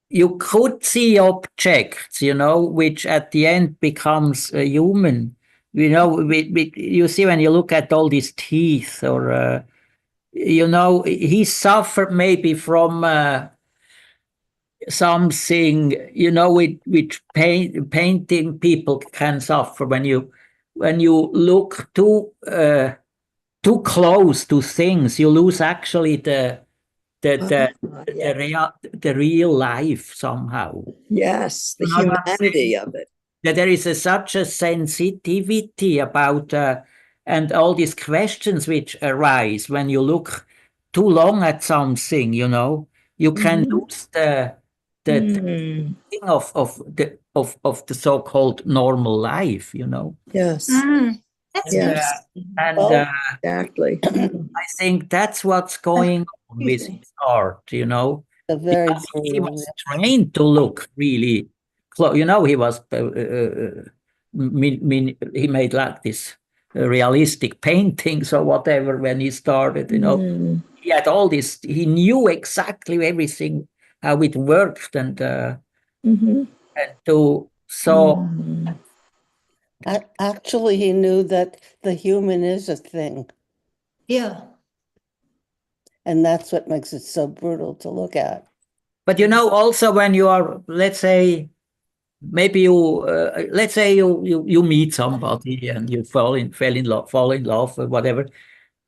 you could see objects, which at the end becomes a human. You see when you look at all these teeth, or he suffered maybe from something, which painting people can suffer when you look too close to things. You lose actually the real life somehow. Yes, the You know what I'm humanity saying? of it. That there is such a sensitivity about and all these questions which arise when you look too long at something. You can lose the Mm, thing of the so-called normal life. yes, That's And, yes, and Oh. exactly. I think that's what's going on with his art. A very Because he brutal. was trained to look really close. He was he made like this realistic paintings or whatever when he started. Mm, He had all this. He knew exactly everything, how it worked, and mhm, mm. Actually, he knew that the human is a thing, Yeah. and that's what makes it so brutal to look at. But also when you are, let's say, maybe let's say you meet somebody and you fall in love or whatever.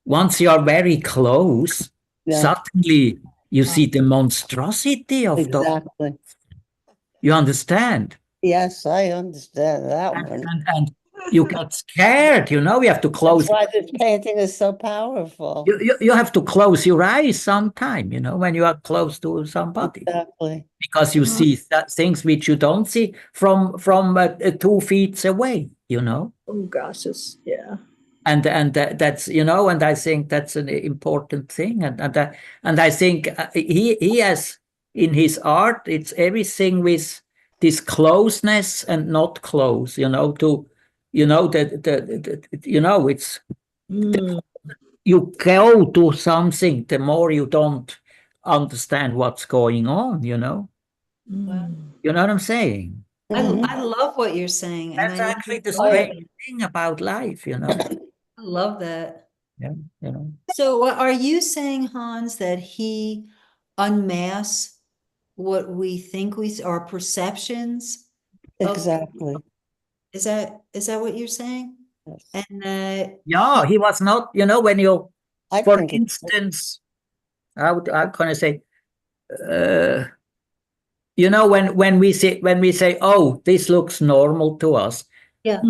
Once you are very close, Yeah, suddenly you see the monstrosity of the. exactly. You understand? Yes, I understand that And, one. and you get scared. You have to close. That's why this painting is so powerful. You have to close your eyes sometime. When you are close to somebody. Exactly. Because you see things which you don't see from 2 feet away. Oh, gosh, yeah. And that's and I think that's an important thing, and I think he has in his art, it's everything with this closeness and not close. To it's Mm, you go to something, the more you don't understand what's going on. You know what I'm saying? I love what you're saying. And That's I actually the love it. strange thing about life. I love that. Yeah. So are you saying, Hans, that he unmasks what we think our perceptions? Exactly. Is that what you're saying? Yes. And Yeah, he was not, when you, I for think instance, how can I say, when we say, oh, this looks normal to us, yeah.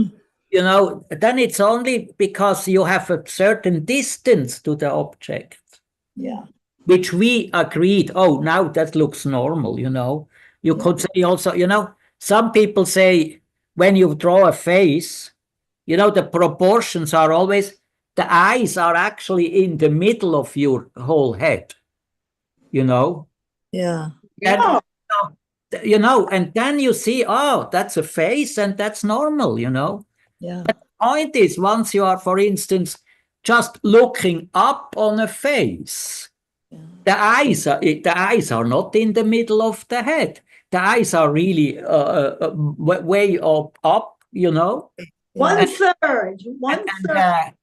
Then it's only because you have a certain distance to the object. yeah. Which we agreed, oh, now that looks normal. You could say also, some people say when you draw a face, the proportions are always, the eyes are actually in the middle of your whole head. Yeah. And, and then you see, oh, that's a face and that's normal. Yeah. But the point is, once you are, for instance, just looking up on a face, the eyes are not in the middle of the head. The eyes are really way up. One third.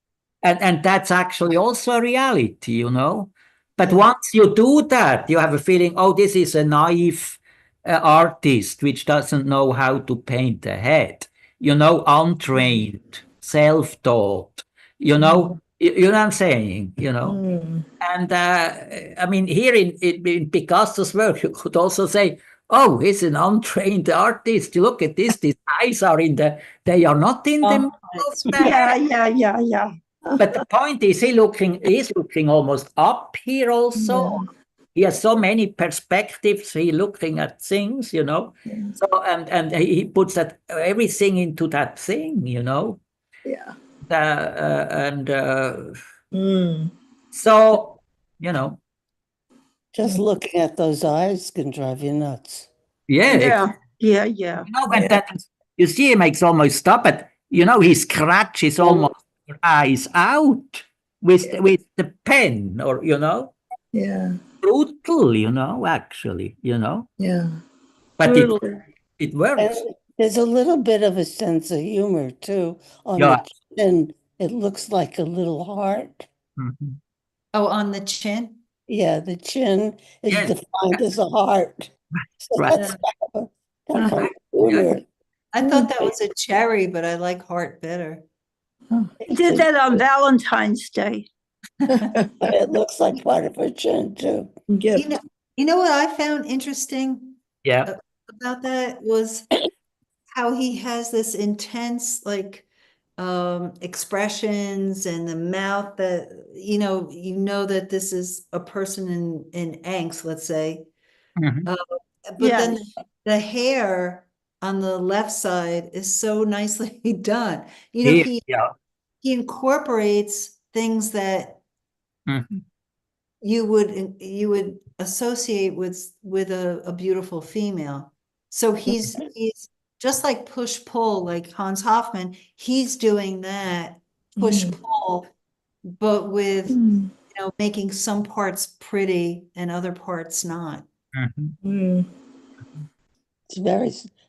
And that's actually also a reality. But once you do that, you have a feeling, oh, this is a naive artist which doesn't know how to paint a head. Untrained, self-taught. You know what I'm saying? You know, Mm. and I mean, here in Picasso's work, you could also say, "Oh, he's an untrained artist. Look at this; these eyes are they are not in the middle of the head." Yeah. But the point is, he's looking almost up here also. Yeah. He has so many perspectives. He looking at things, you know. Yeah. So and he puts that everything into that thing, you know. Yeah. And Mm. so, you know, Just looking at those eyes can drive you nuts. yeah, Yeah. you know, and Yeah. that you see, he makes almost stop it. You know, he scratches almost your eyes out with the pen, or you know, Yeah. brutal. You know, actually, you know, Yeah. but Brutal. it And works. there's a little bit of a sense of humor too. On Yeah. the chin, it looks like a little heart. Mhm. Oh, on the chin? Yeah, the chin is Yes. defined as a heart. So Right. that's kind of Yeah. humor. I thought that was a cherry, but I like heart better. He did that on Valentine's Day. But it looks like part of her chin too. Gift. You know what I found interesting Yeah. about that was how he has this intense like expressions and the mouth that you know that this is a person in angst, let's say. Mhm. But then the hair on the left side is so nicely done. You know, Yeah. he incorporates things that Mhm. you would associate with a beautiful female. So he's just like push pull, like Hans Hoffmann. He's doing that push pull, but with Mm. making some parts pretty and other parts not. Mhm. Mm.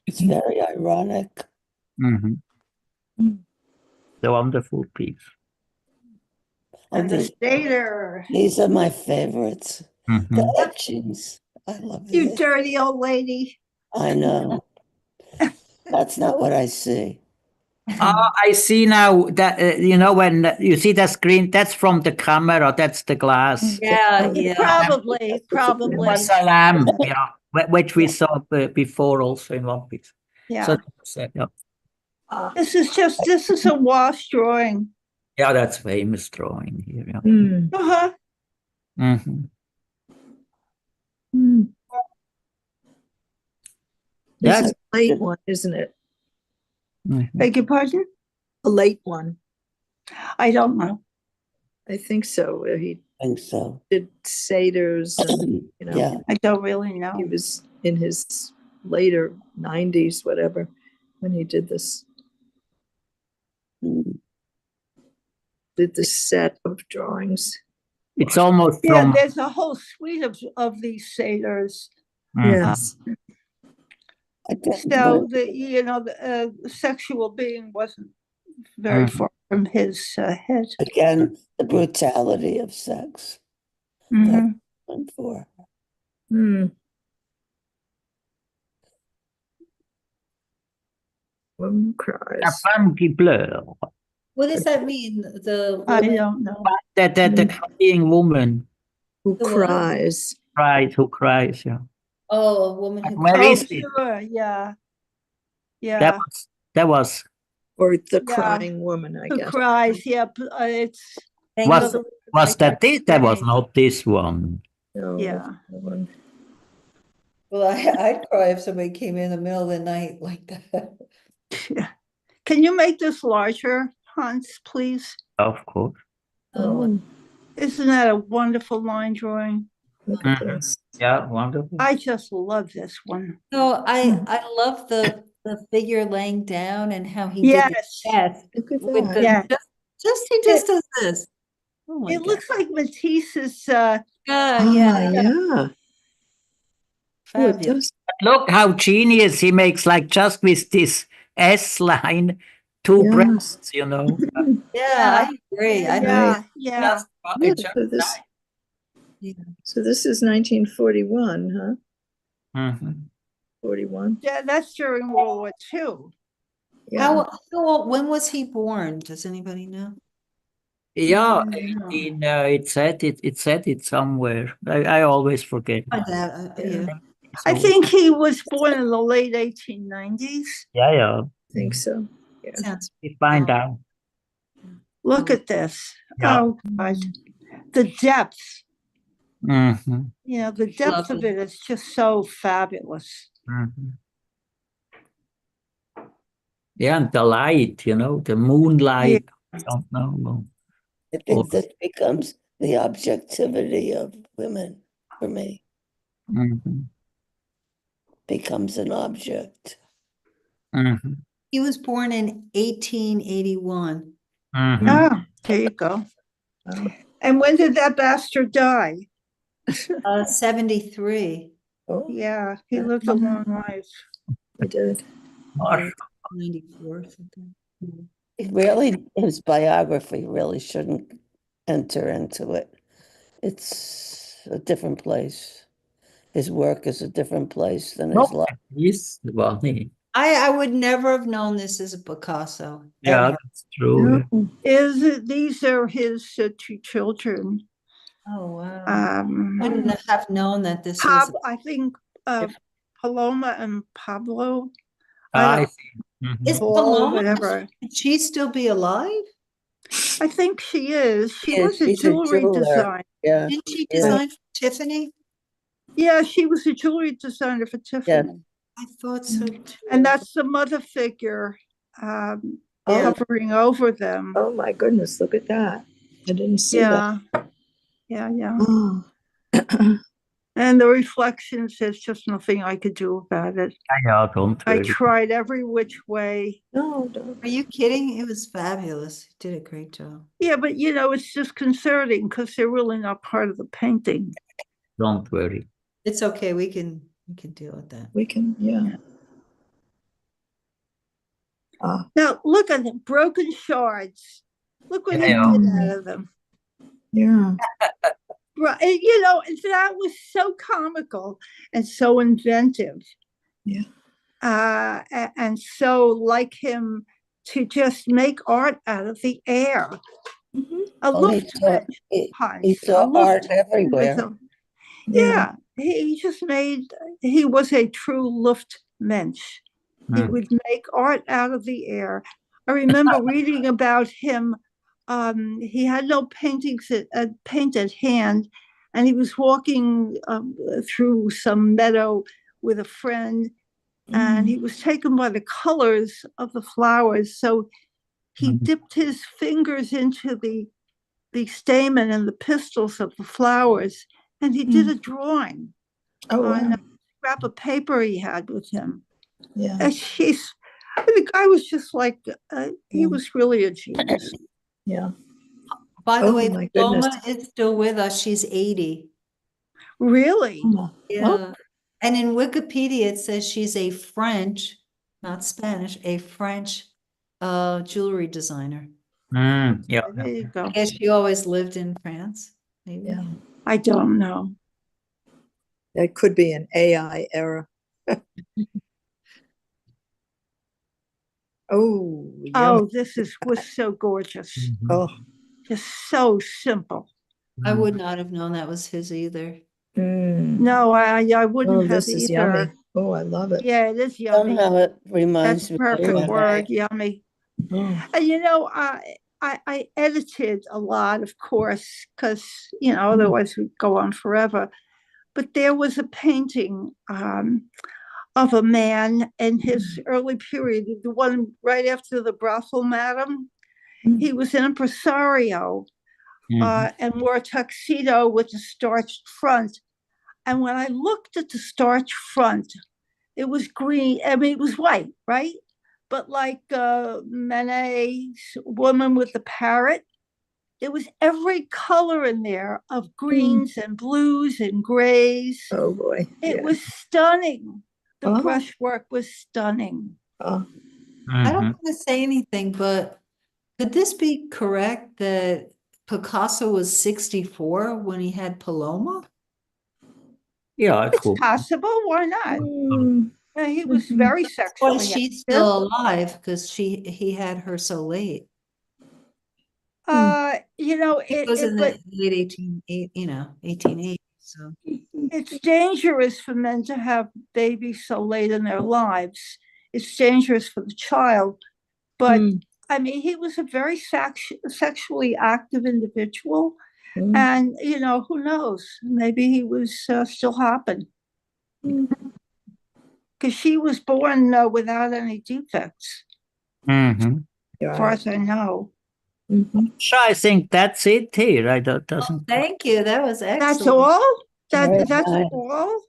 It's very ironic. Mhm. The wonderful piece. Oh, And the Satyr. these are my favorites. Mhm. The etchings. I love You these. dirty old lady. I know. That's not what I see. I see now that you know when you see the screen. That's from the camera. That's the glass. Yeah. Probably. It was a lamp, yeah, which we saw before also in one piece. Yeah. So that's it, yeah. This is a wash drawing. Yeah, that's famous drawing here. Yeah. Mm. Uh-huh. Mhm. Mm. This Yeah. is a late one, isn't it? Mhm. Beg your pardon? A late one. I don't know. I think so. Where he I think so. did satyrs and Yeah. I don't really know. he was in his later 90s, whatever, when he did this set of drawings. It's almost Yeah, from. there's a whole suite of these satyrs. Mhm. Yes. I guess So the sexual being wasn't very Mhm. far from his head. again, the brutality of sex. Mhm. That's one for. Mm. Woman La cries. femme qui pleure. What does that mean? The I woman, don't know. The crying woman Who The what? cries. who cries. Yeah. a woman who Where Oh, is it? sure. Yeah. That Yeah. was Or the Yeah. crying woman, I Who guess. cries? Yeah. It's was that it? That was not this one. No, Yeah. that's the one. Well, I'd cry if somebody came in the middle of the night like that. yeah. Can you make this larger, Hans, please? Of course. Oh, Isn't that a wonderful line drawing? look at Mhm. this. Yeah, wonderful. I just love this one. No, I love the figure laying down and how he did Yes. his chest Look at with that. the Yeah. he just does this. Oh my It God. looks like Matisse's Yeah, Yeah. Oh, it fabulous. does. Look how genius he makes, like just with this S line, two Yeah. breasts, you know. Yeah, I agree. I yeah, yeah. Just, Yeah, it's just so this, Yeah. so this is 1941, huh? Mhm. 41. Yeah, that's during World War II. Yeah. How old, when was he born? Does anybody know? Yeah, No. it said it somewhere. I always forget. Find out, yeah. I So, think he was born in the late 1890s. yeah. I think so. Yeah. Sounds. We find out. Look at this. Yeah. Oh, God. The depth, Mhm, the depth of Lovely. it is just so fabulous. mhm. Yeah, and the light, the moonlight. I don't know. I think this becomes the objectivity of women for me, Mhm, becomes an object. mhm, He was born in 1881. mhm. Ah, there you go. And when did that bastard die? 73. Oh, Yeah, he lived a long life. I did. Or- 94 something. His biography really shouldn't enter into it. It's a different place. His work is a different place than his No, life. yes, funny. I would never have known this as a Picasso. Yeah, ever. that's true. These are his two children. Oh, wow. Um, Wouldn't have known that this was. I think Paloma and Pablo. I see. Mhm. Is Paul, Paloma, whatever. could she still be alive? I think she is. She Yeah, was a she's a jewelry jeweler. designer. Yeah, Didn't she Yeah. design for Tiffany? Yeah, she was a jewelry designer for Tiffany. I thought so too. And that's the mother figure Yeah. hovering over them. Oh my goodness, look at that. I didn't see that. Yeah. Oh. And the reflections, there's just nothing I could do about it. Yeah, don't I worry. tried every which way. No, don't. Are you kidding? It was fabulous. You did a great job. Yeah, but it's disconcerting because they're really not part of the painting. Don't worry. It's okay. We can deal with that. We can, yeah. Now look at the broken shards. Look what he Yeah. did out of them. Yeah. Right, and that was so comical and so inventive. Yeah. And so like him to just make art out of the air. Mhm. A he saw, Hans, he a saw art Luft- everywhere. Yeah, he just he was a true Luftmensch. He Mhm. would make art out of the air. I remember reading about him. He had no paint at hand, and he was walking through some meadow with a friend, and he was taken by the colors of the flowers. So he Mhm. dipped his fingers into the stamen and the pistils of the flowers, and he did a drawing Oh, on wow. a scrap of paper he had with him. Yeah. And the guy was just like, he was really a genius. Yeah. By the Oh, way, my Paloma goodness. is still with us. She's 80. Really? Oh, Yeah. And in Wikipedia, it says she's a French, not Spanish, a French jewelry designer. Yeah. There you go. I guess she always lived in France, maybe. yeah. I don't know. That could be an AI era. Oh, yum. Oh, this was so gorgeous. Mhm. Oh. Just so simple. I would not have known that was his either. No, I wouldn't Oh, have this is either. yummy. Oh, I love it. Yeah, it is yummy. Somehow it That's reminds the me perfect of word, yummy. Oh. And I edited a lot, of course, because otherwise we'd go on forever. But there was a painting of a man in his early period, the one right after the brothel madam. He was an impresario Mhm. and wore a tuxedo with a starched front. And when I looked at the starched front, it was green. I mean, it was white, right? But like Manet's Woman with the Parrot, it was every color in there of greens and blues and grays. Oh, boy. It was stunning. The Oh. brushwork was stunning. Oh. I don't Mhm. want to say anything, but could this be correct that Picasso was 64 when he had Paloma? Yeah, it It's could. possible. Why not? Mm. He was very Why sexually she's active. still alive because he had her so late. It was in the late 1880s. So it's dangerous for men to have babies so late in their lives. It's dangerous for the child. But I mean, he was a very sexually active individual. And, who knows? Maybe he was still hopping. Because she was born without any defects, as far as I know. So I think that's it here. I don't doesn't. thank you. That was excellent. That's all? Very That's nice. all?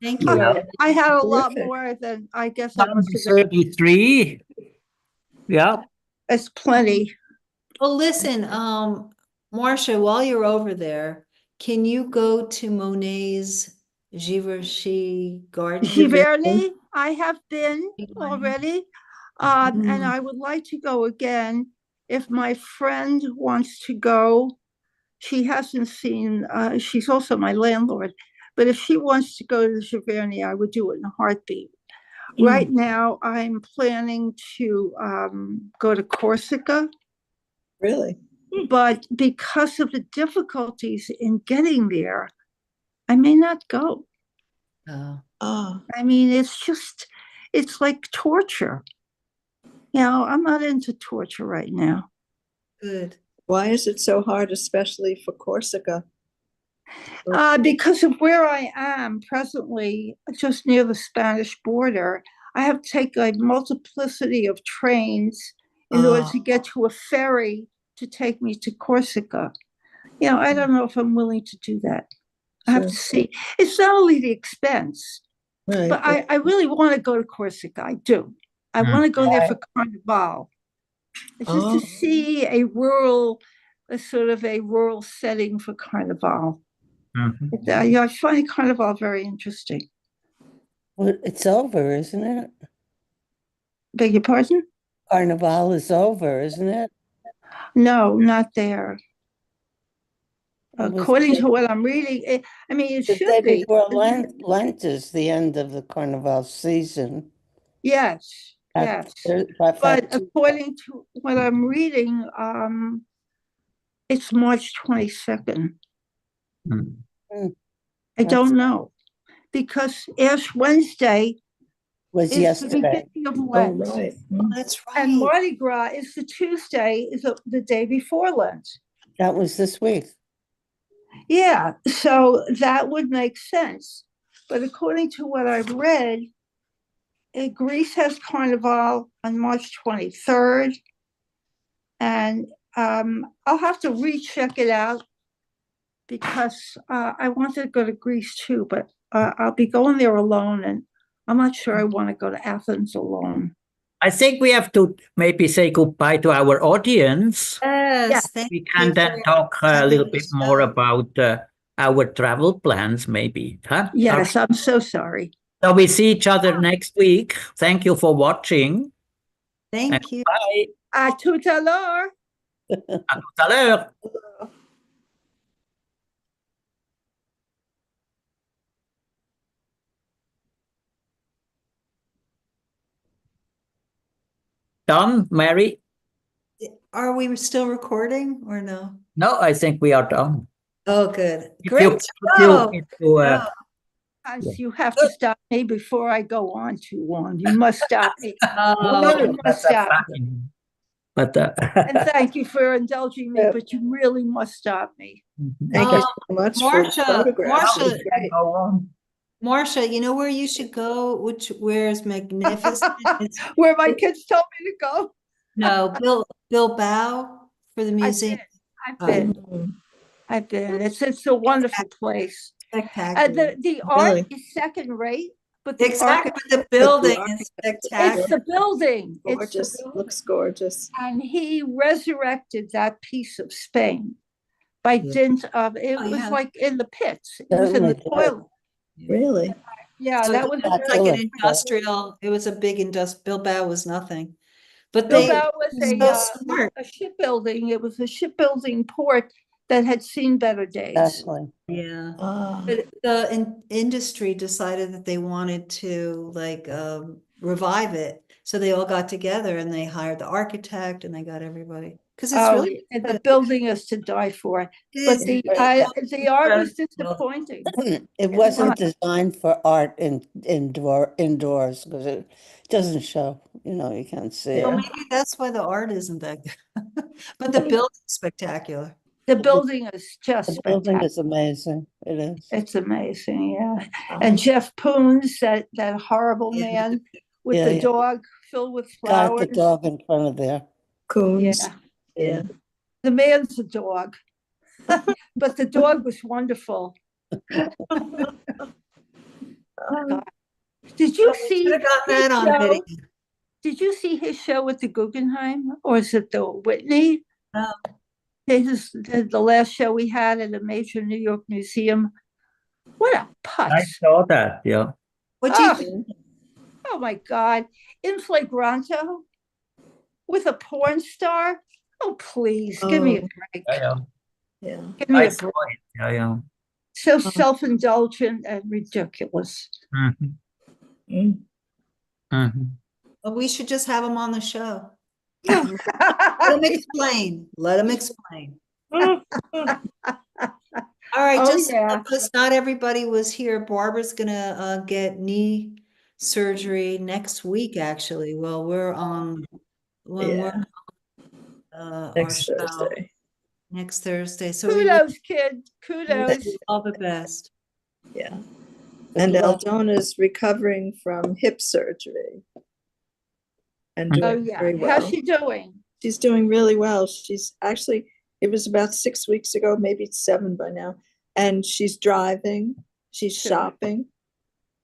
Thank you. Yeah. I had a lot Terrific. more than I guess I Number must have. 33. Yeah. It's plenty. Well, listen, Marcia, while you're over there, can you go to Monet's Givenchy garden? Giverny, I have been already, and I would like to go again. If my friend wants to go, she hasn't seen, she's also my landlord, but if she wants to go to the Giverny, I would do it in a heartbeat. Right now, I'm planning to go to Corsica, Really? but because of the difficulties in getting there, I may not go. Oh, I mean, it's like torture. I'm not into torture right now. Good. why is it so hard, especially for Corsica? Because of where I am presently, just near the Spanish border, I have to take a multiplicity of trains in order to get to a ferry to take me to Corsica. I don't know if I'm willing to do that. I have to see. It's not only the expense, Right. but I really want to go to Corsica. I do. I want to go there for Carnival. It's just to see a sort of a rural setting for Carnival. I find Carnival very interesting. Well, it's over, isn't it? Beg your pardon? Carnival is over, isn't it? No, not there. It was According the- to what I'm reading, it The should day be. before Lent is the end of the Carnival season. Yes, yes. But according to what I'm reading, it's March 22nd. I don't know, because Ash Wednesday was is the yesterday. beginning of Lent. Right. That's And right. Mardi Gras is the Tuesday, is the day before Lent. That was this week. Yeah, so that would make sense. But according to what I've read, Greece has Carnival on March 23rd. And I'll have to recheck it out because I wanted to go to Greece too, but I'll be going there alone, and I'm not sure I want to go to Athens alone. I think we have to maybe say goodbye to our audience. Yes, We can then talk a little bit more about our travel plans, maybe. Huh? Yes, I'm so sorry. So we see each other next week. Thank you for watching. Thank you. Bye. À tout à l'heure. À tout à l'heure. Done, Mary? Are we still recording or no? No, I think we are done. Oh, good. If Great. Hans, you have to stop me before I go on too long. You must stop me. You must stop me. But And thank you for indulging me, but you really must stop me. Thank you so much for the photograph. Marcia, you know where you should go, where is magnificent? Where my kids told me to go. No, Bilbao for the museum. I've been. It's a wonderful place. Spectacular. The art is second rate, but the building is spectacular. It's the building. Gorgeous. Looks gorgeous. And he resurrected that piece of Spain by dint of it was like in the pits. It was in the toilet. Really? Yeah, So that was like an industrial. It was a big industrial. Bilbao was nothing, but Bilbao was a shipbuilding. It was a shipbuilding port that had seen better days. Exactly. Yeah. But the industry decided that they wanted to revive it. So they all got together and they hired the architect and they got everybody. Because it's Oh, really, and the building is to die for, it but is the art was Well, disappointing. It wasn't designed for art indoors because it doesn't show, you can't see well, it. maybe that's why the art isn't that good. But the building's spectacular. The building is just The building spectacular. is amazing. It is. It's amazing, yeah. And Jeff Poons, that horrible man with Yeah, the yeah. dog filled with Got the flowers. dog in front of there. Coons. Yeah, Yeah. the man's a dog, but the dog was wonderful. Did you see Should have gotten that on his video. show? Did you see his show at the Guggenheim, or is it the Whitney? No. The last show we had at a major New York museum. What a I putz! saw that. Yeah. What do you Oh, think? oh my God. In flagranto with a porn star? Oh, please, give me a Oh. break. Yeah. Yeah. Give me I a saw break. it. Yeah. So self-indulgent and ridiculous. Mhm. Mm. Mhm. Well, we should just have him on the show. Let him explain. Let him explain. All right, Oh, just yeah. because not everybody was here, Barbara's gonna get knee surgery next week, actually. Well, we're on when we're our Next show Thursday. next Thursday. So we wish Kudos, kid. Kudos. you all the best. Yeah. Good And luck. Aldona's recovering from hip surgery and Oh, doing yeah. very How's well. she doing? She's doing really well. She's actually, it was about 6 weeks ago, maybe 7 by now. And she's driving, she's Sure. shopping,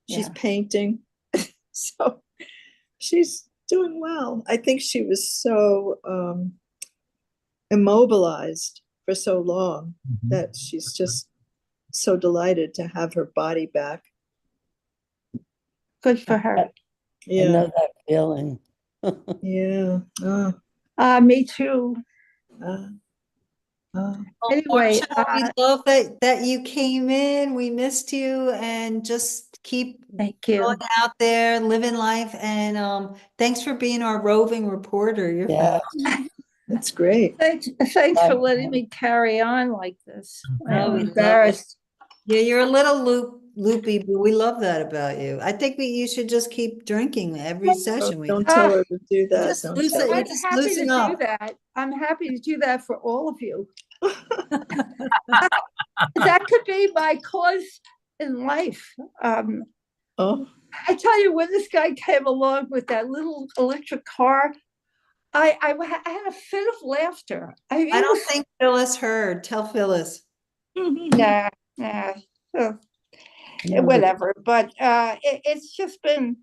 she's Yeah. painting. So she's doing well. I think she was so immobilized for so long Mhm. that she's just so delighted to have her body back. Good for her. I Yeah, know that feeling. yeah. Me too. Uh, Well, Anyway, Marcia, we love that you came in. We missed you, and just keep thank you. going out there, living life. And thanks for being our roving reporter. You're Yeah. that's great. Thanks for letting me carry on like this. Oh, I'm we love it. embarrassed. Yeah, you're a little loopy, but we love that about you. I think you should just keep drinking every session. Don't tell her to do that. Just Don't loosen- tell her. I'm just happy to loosen do up. that. I'm happy to do that for all of you. That could be my cause in life. Oh, I tell you, when this guy came along with that little electric car, I had a fit of laughter. I don't think Phyllis heard. Tell Phyllis. Nah. Whatever. But it's just been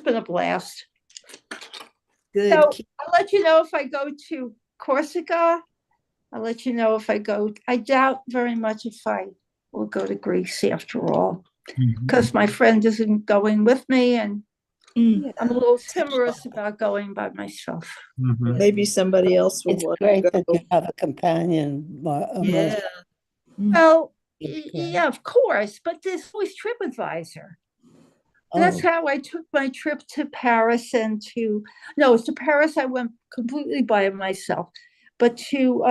a blast. Good. So I'll let you know if I go to Corsica. I'll let you know if I go. I doubt very much if I will go to Greece after all, because my friend isn't going with me, and I'm a little timorous about going by myself. Mhm. maybe somebody else will It's want great to that go. you have a companion. Yeah. Well, Okay. yeah, of course, but there's always TripAdvisor. That's how I took my trip to Paris to Paris I went completely by myself. But to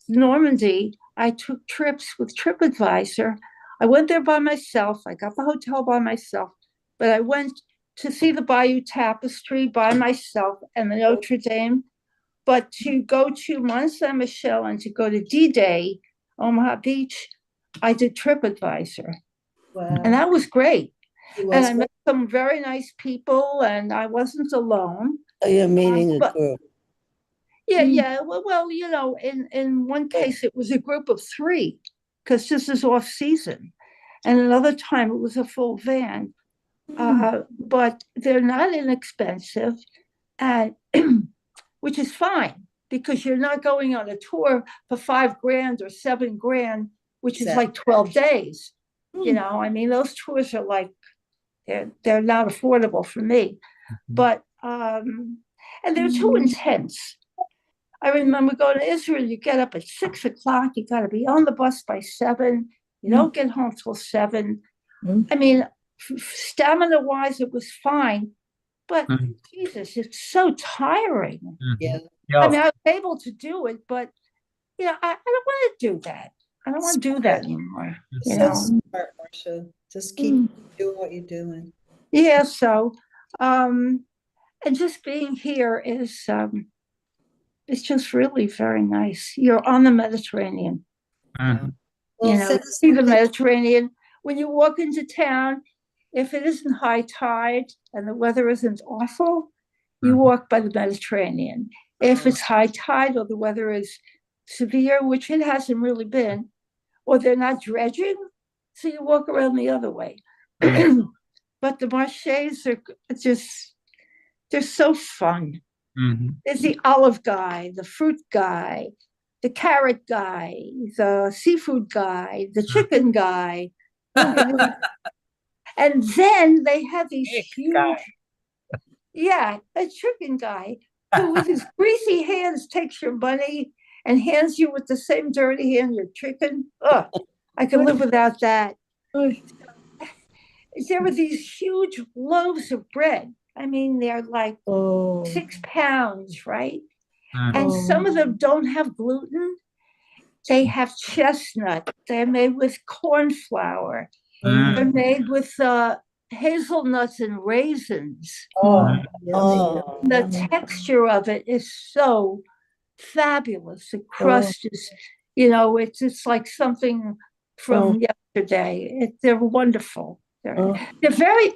Normandy, I took trips with TripAdvisor. I went there by myself. I got the hotel by myself, but I went to see the Bayeux Tapestry by myself and the Notre Dame. But to go to Mont Saint-Michel and to go to D-Day, Omaha Beach, I did TripAdvisor. Wow. And that was great. It And was I met some very nice people, and I wasn't alone. So you're meeting a but- group. Yeah. Well, in one case, it was a group of 3, because this is off season. And another time, it was a full van. But they're not inexpensive, and which is fine, because you're not going on a tour for $5,000 or $7,000, which is like 12 days. I mean, those tours are like, they're not affordable for me. But and they're too intense. I remember going to Israel. You get up at 6 o'clock. You got to be on the bus by 7. You don't get home till 7. I mean, stamina-wise, it was fine, but Mhm. Jesus, it's so tiring. Yeah. I mean, I was able to do it, but I don't want to do that. I don't want to do that anymore. So smart, Marcia. Just keep doing what you're doing. Yeah, so and just being here is it's just really very nice. You're on the Mediterranean. Mhm. Well, See the Mediterranean. When you walk into town, if it isn't high tide and the weather isn't awful, you walk by the Mediterranean. If it's high tide or the weather is severe, which it hasn't really been, or they're not dredging, so you walk around the other way. But the marchés are just, they're so fun. There's the olive guy, the fruit guy, the carrot guy, the seafood guy, the chicken guy. And then they have these huge, a chicken guy who with his greasy hands takes your money and hands you with the same dirty hand your chicken. Ugh, I can live without that. There were these huge loaves of bread. I mean, they're like 6 pounds, right? And some of them don't have gluten. They have chestnut. They're made with corn flour. They're made with hazelnuts and raisins. The texture of it is so fabulous. The crust is, it's like something from yesterday. They're wonderful. They're very,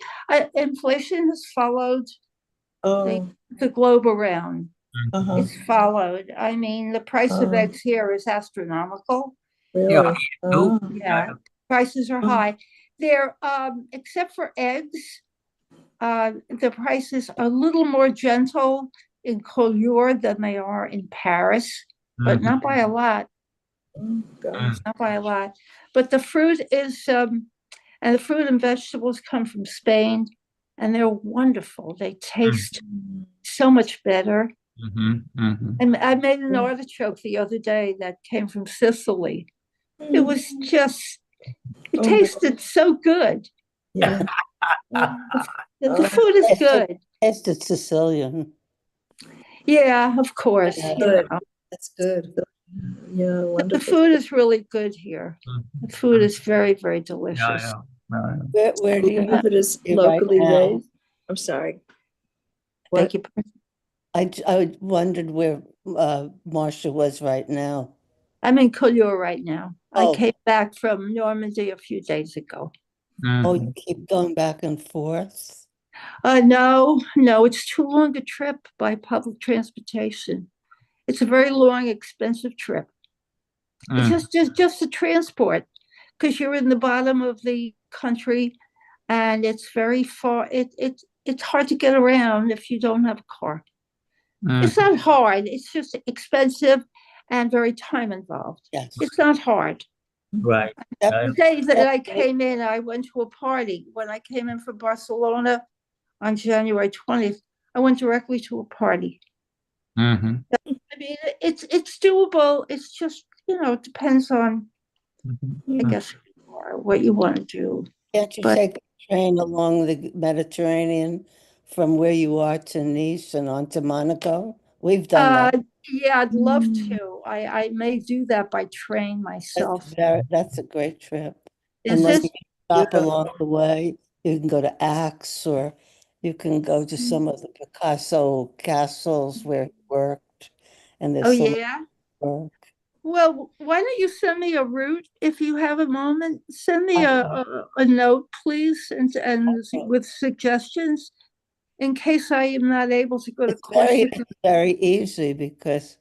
inflation has followed the globe around. It's followed. I mean, the price of eggs here is astronomical. Really? Yeah, prices are high. They're, except for eggs, the prices are a little more gentle in Collioure than they are in Paris, but not by a lot. Not by a lot. But the fruit is, and the fruit and vegetables come from Spain, and they're wonderful. They taste so much better. And I made an artichoke the other day that came from Sicily. It was just, it tasted so good. Yeah. The food is good. Tasted Sicilian. Yeah, of course. Good. That's good. Yeah, The wonderful. food is really good here. The food is very, very delicious. Where do you If it is be locally right now? raised. I'm sorry. Thank you. I wondered where Marcia was right now. I'm in Collioure right now. I Oh. came back from Normandy a few days ago. Oh, you keep going back and forth? No, it's too long a trip by public transportation. It's a very long, expensive trip. It's just the transport, because you're in the bottom of the country, and it's very far. It's hard to get around if you don't have a car. It's not hard. It's just expensive and very time involved. Yes. It's not hard. Right. The day that I came in, I went to a party. When I came in from Barcelona on January 20th, I went directly to a party. I mean, it's doable. It's just, it depends on, I guess, what you want to do. Can't you take a train along the Mediterranean from where you are to Nice and on to Monaco? We've done that. Yeah, I'd love to. I may do that by train myself. That's a great trip. Is And then this? you can stop along the way. You can go to Aix, or you can go to some of the Picasso castles where he worked. And there's Oh, so much yeah. work. Well, why don't you send me a route if you have a moment? Send me a note, please, and with suggestions in case I am not able to go to Corsica. It's very easy because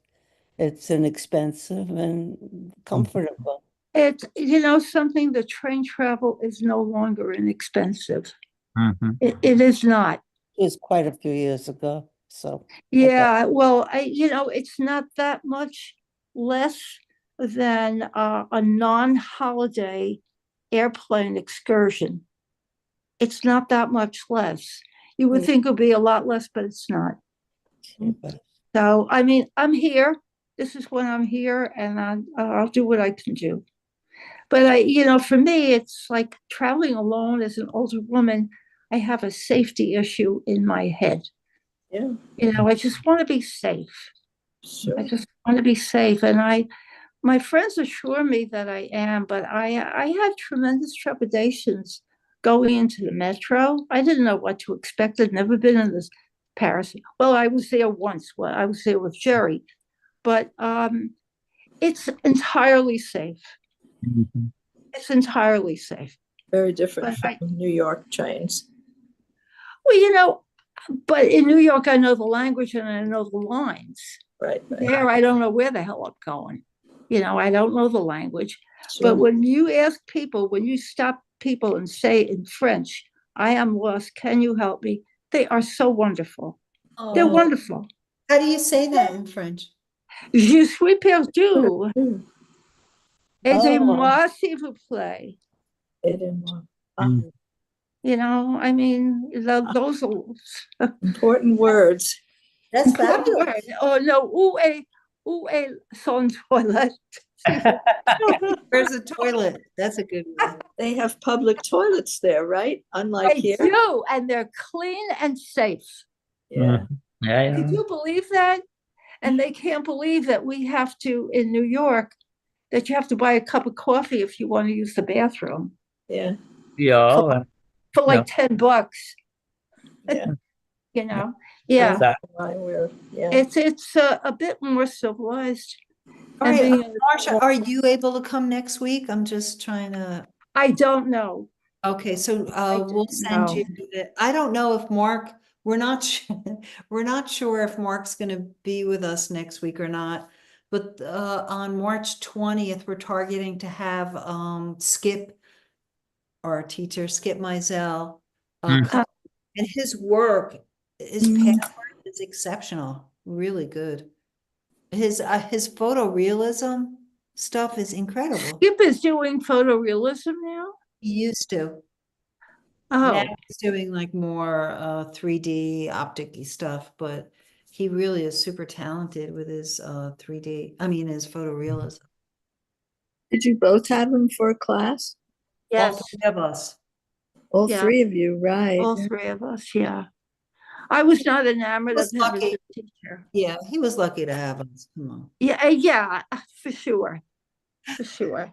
it's inexpensive and comfortable. It's, something, the train travel is no longer inexpensive. It is not. It was quite a few years ago. So yeah, well, it's not that much less than a non-holiday airplane excursion. It's not that much less. You would think it would be a lot less, but it's not. So, I mean, I'm here. This is when I'm here, and I'll do what I can do. But for me, it's like traveling alone as an older woman. I have a safety issue in my head. Yeah, You know, I just want to be safe. sure. I just want to be safe. And my friends assure me that I am, but I had tremendous trepidations going into the metro. I didn't know what to expect. I'd never been in this Paris. Well, I was there once. Well, I was there with Jerry, but it's entirely safe. Mhm. It's entirely safe. Very different But from New York trains. well, you know, but in New York, I know the language and I know the lines. Right, right. There, I don't know where the hell I'm going. You know, I don't know the language. Sure. But when you ask people, when you stop people and say in French, I am lost, can you help me? They are so wonderful. They're Oh, wonderful. how do you say that in French? Je suis perdu. Mm, Aidez-moi, s'il vous plaît. aidez-moi. Mm. You know, I mean, those are Important words. That's important fabulous. words. Oh no, où est son toilette? Where's the toilet? That's a good one. They have public toilets there, right? Unlike They here. do, and they're clean and safe. Yeah. Yeah, Could yeah. you believe that? And they can't believe that we have to, in New York, that you have to buy a cup of coffee if you want to use the bathroom Yeah. Yeah, for like Yeah. $10, Yeah. you know? Yeah, exactly. Yeah. it's a bit more civilized. All And right, being- Marcia, are you able to come next week? I'm just trying to. I don't know. Okay, so we'll don't send know. you. I don't know if Mark. We're not. We're not sure if Mark's going to be with us next week or not. But on March 20th, we're targeting to have Skip, our teacher, Skip Mizell, Mm. come. And his work, his past work is exceptional, really good. His photorealism stuff is incredible. Skip is doing photorealism now. He used to. Now Oh, he's doing like more 3D optic-y stuff, but he really is super talented with his 3D, I mean his photorealism. Did you both have them for a class? yes, All three of us. All Yeah. three of you, right? all three of us. Yeah, I was not enamored of Was him as lucky. a teacher. Yeah, he was lucky to have us. Come on. Yeah, for sure, for sure.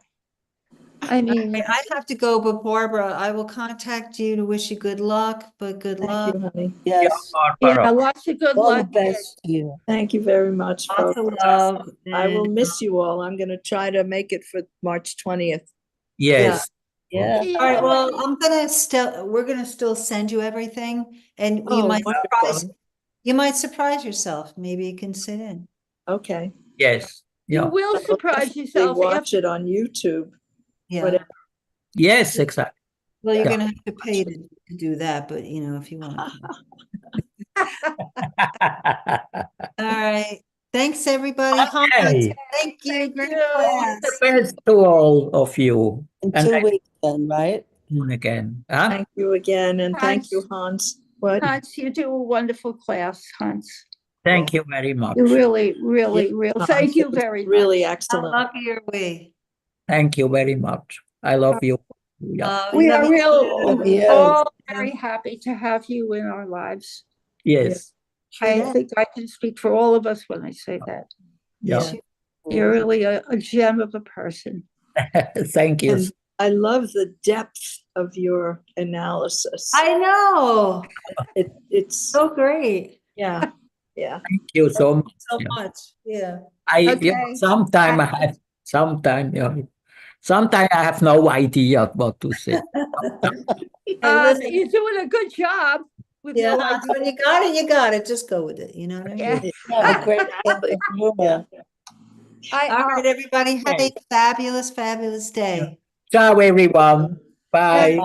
I mean, I have to go, but Barbara, I will contact you to wish you good luck, but good luck. Thank you, honey. Yeah, Yes, yeah, Barbara. lots of good all the luck. best to you. Thank you very much, Lots of folks. love. I will and, miss you all. I'm going to try to make it for March 20th. Yes. Yeah. Yeah. All right, well, we're gonna still send you everything and you Oh, might wonderful. surprise yourself. Maybe you can sit in. Okay. Yes. You Yeah. will I'll surprise definitely yourself watch after. it on YouTube. Yeah, Whatever. Yes, exactly. well, you're Yeah. gonna have to pay to do that, but you know, if you want to. All right, thanks, everybody. Hans, Okay. thank you, Thank great you. class. The best to all of you. In And 2 weeks then, right? soon again. Huh? Thank you again. And thank you, Hans. What? Hans, you do a wonderful class, Hans. Thank you very much. You really, really, Yeah, really. Hans, Thank you it was very really much. How excellent. lucky are we? Thank you very much. I love you. Yeah. We Love are you real, too. Yeah. all very happy to have you in our lives. Yes. True I that. think I can speak for all of us when I say that. Yeah. You're really a gem of a person. Thank you. And I love the depth of your analysis. I know, It's so great. yeah, yeah. Thank you so much. So Yeah. much, yeah. Okay. Sometimes I have no idea what to say. Hey, listen, You're doing a good job with yeah, no Hans, idea. when you got it, just go with it, you know what I mean? Yeah. You have a great sense of humor. All right, everybody, have a Okay. fabulous, fabulous day. Ciao, everyone. Bye. Bye.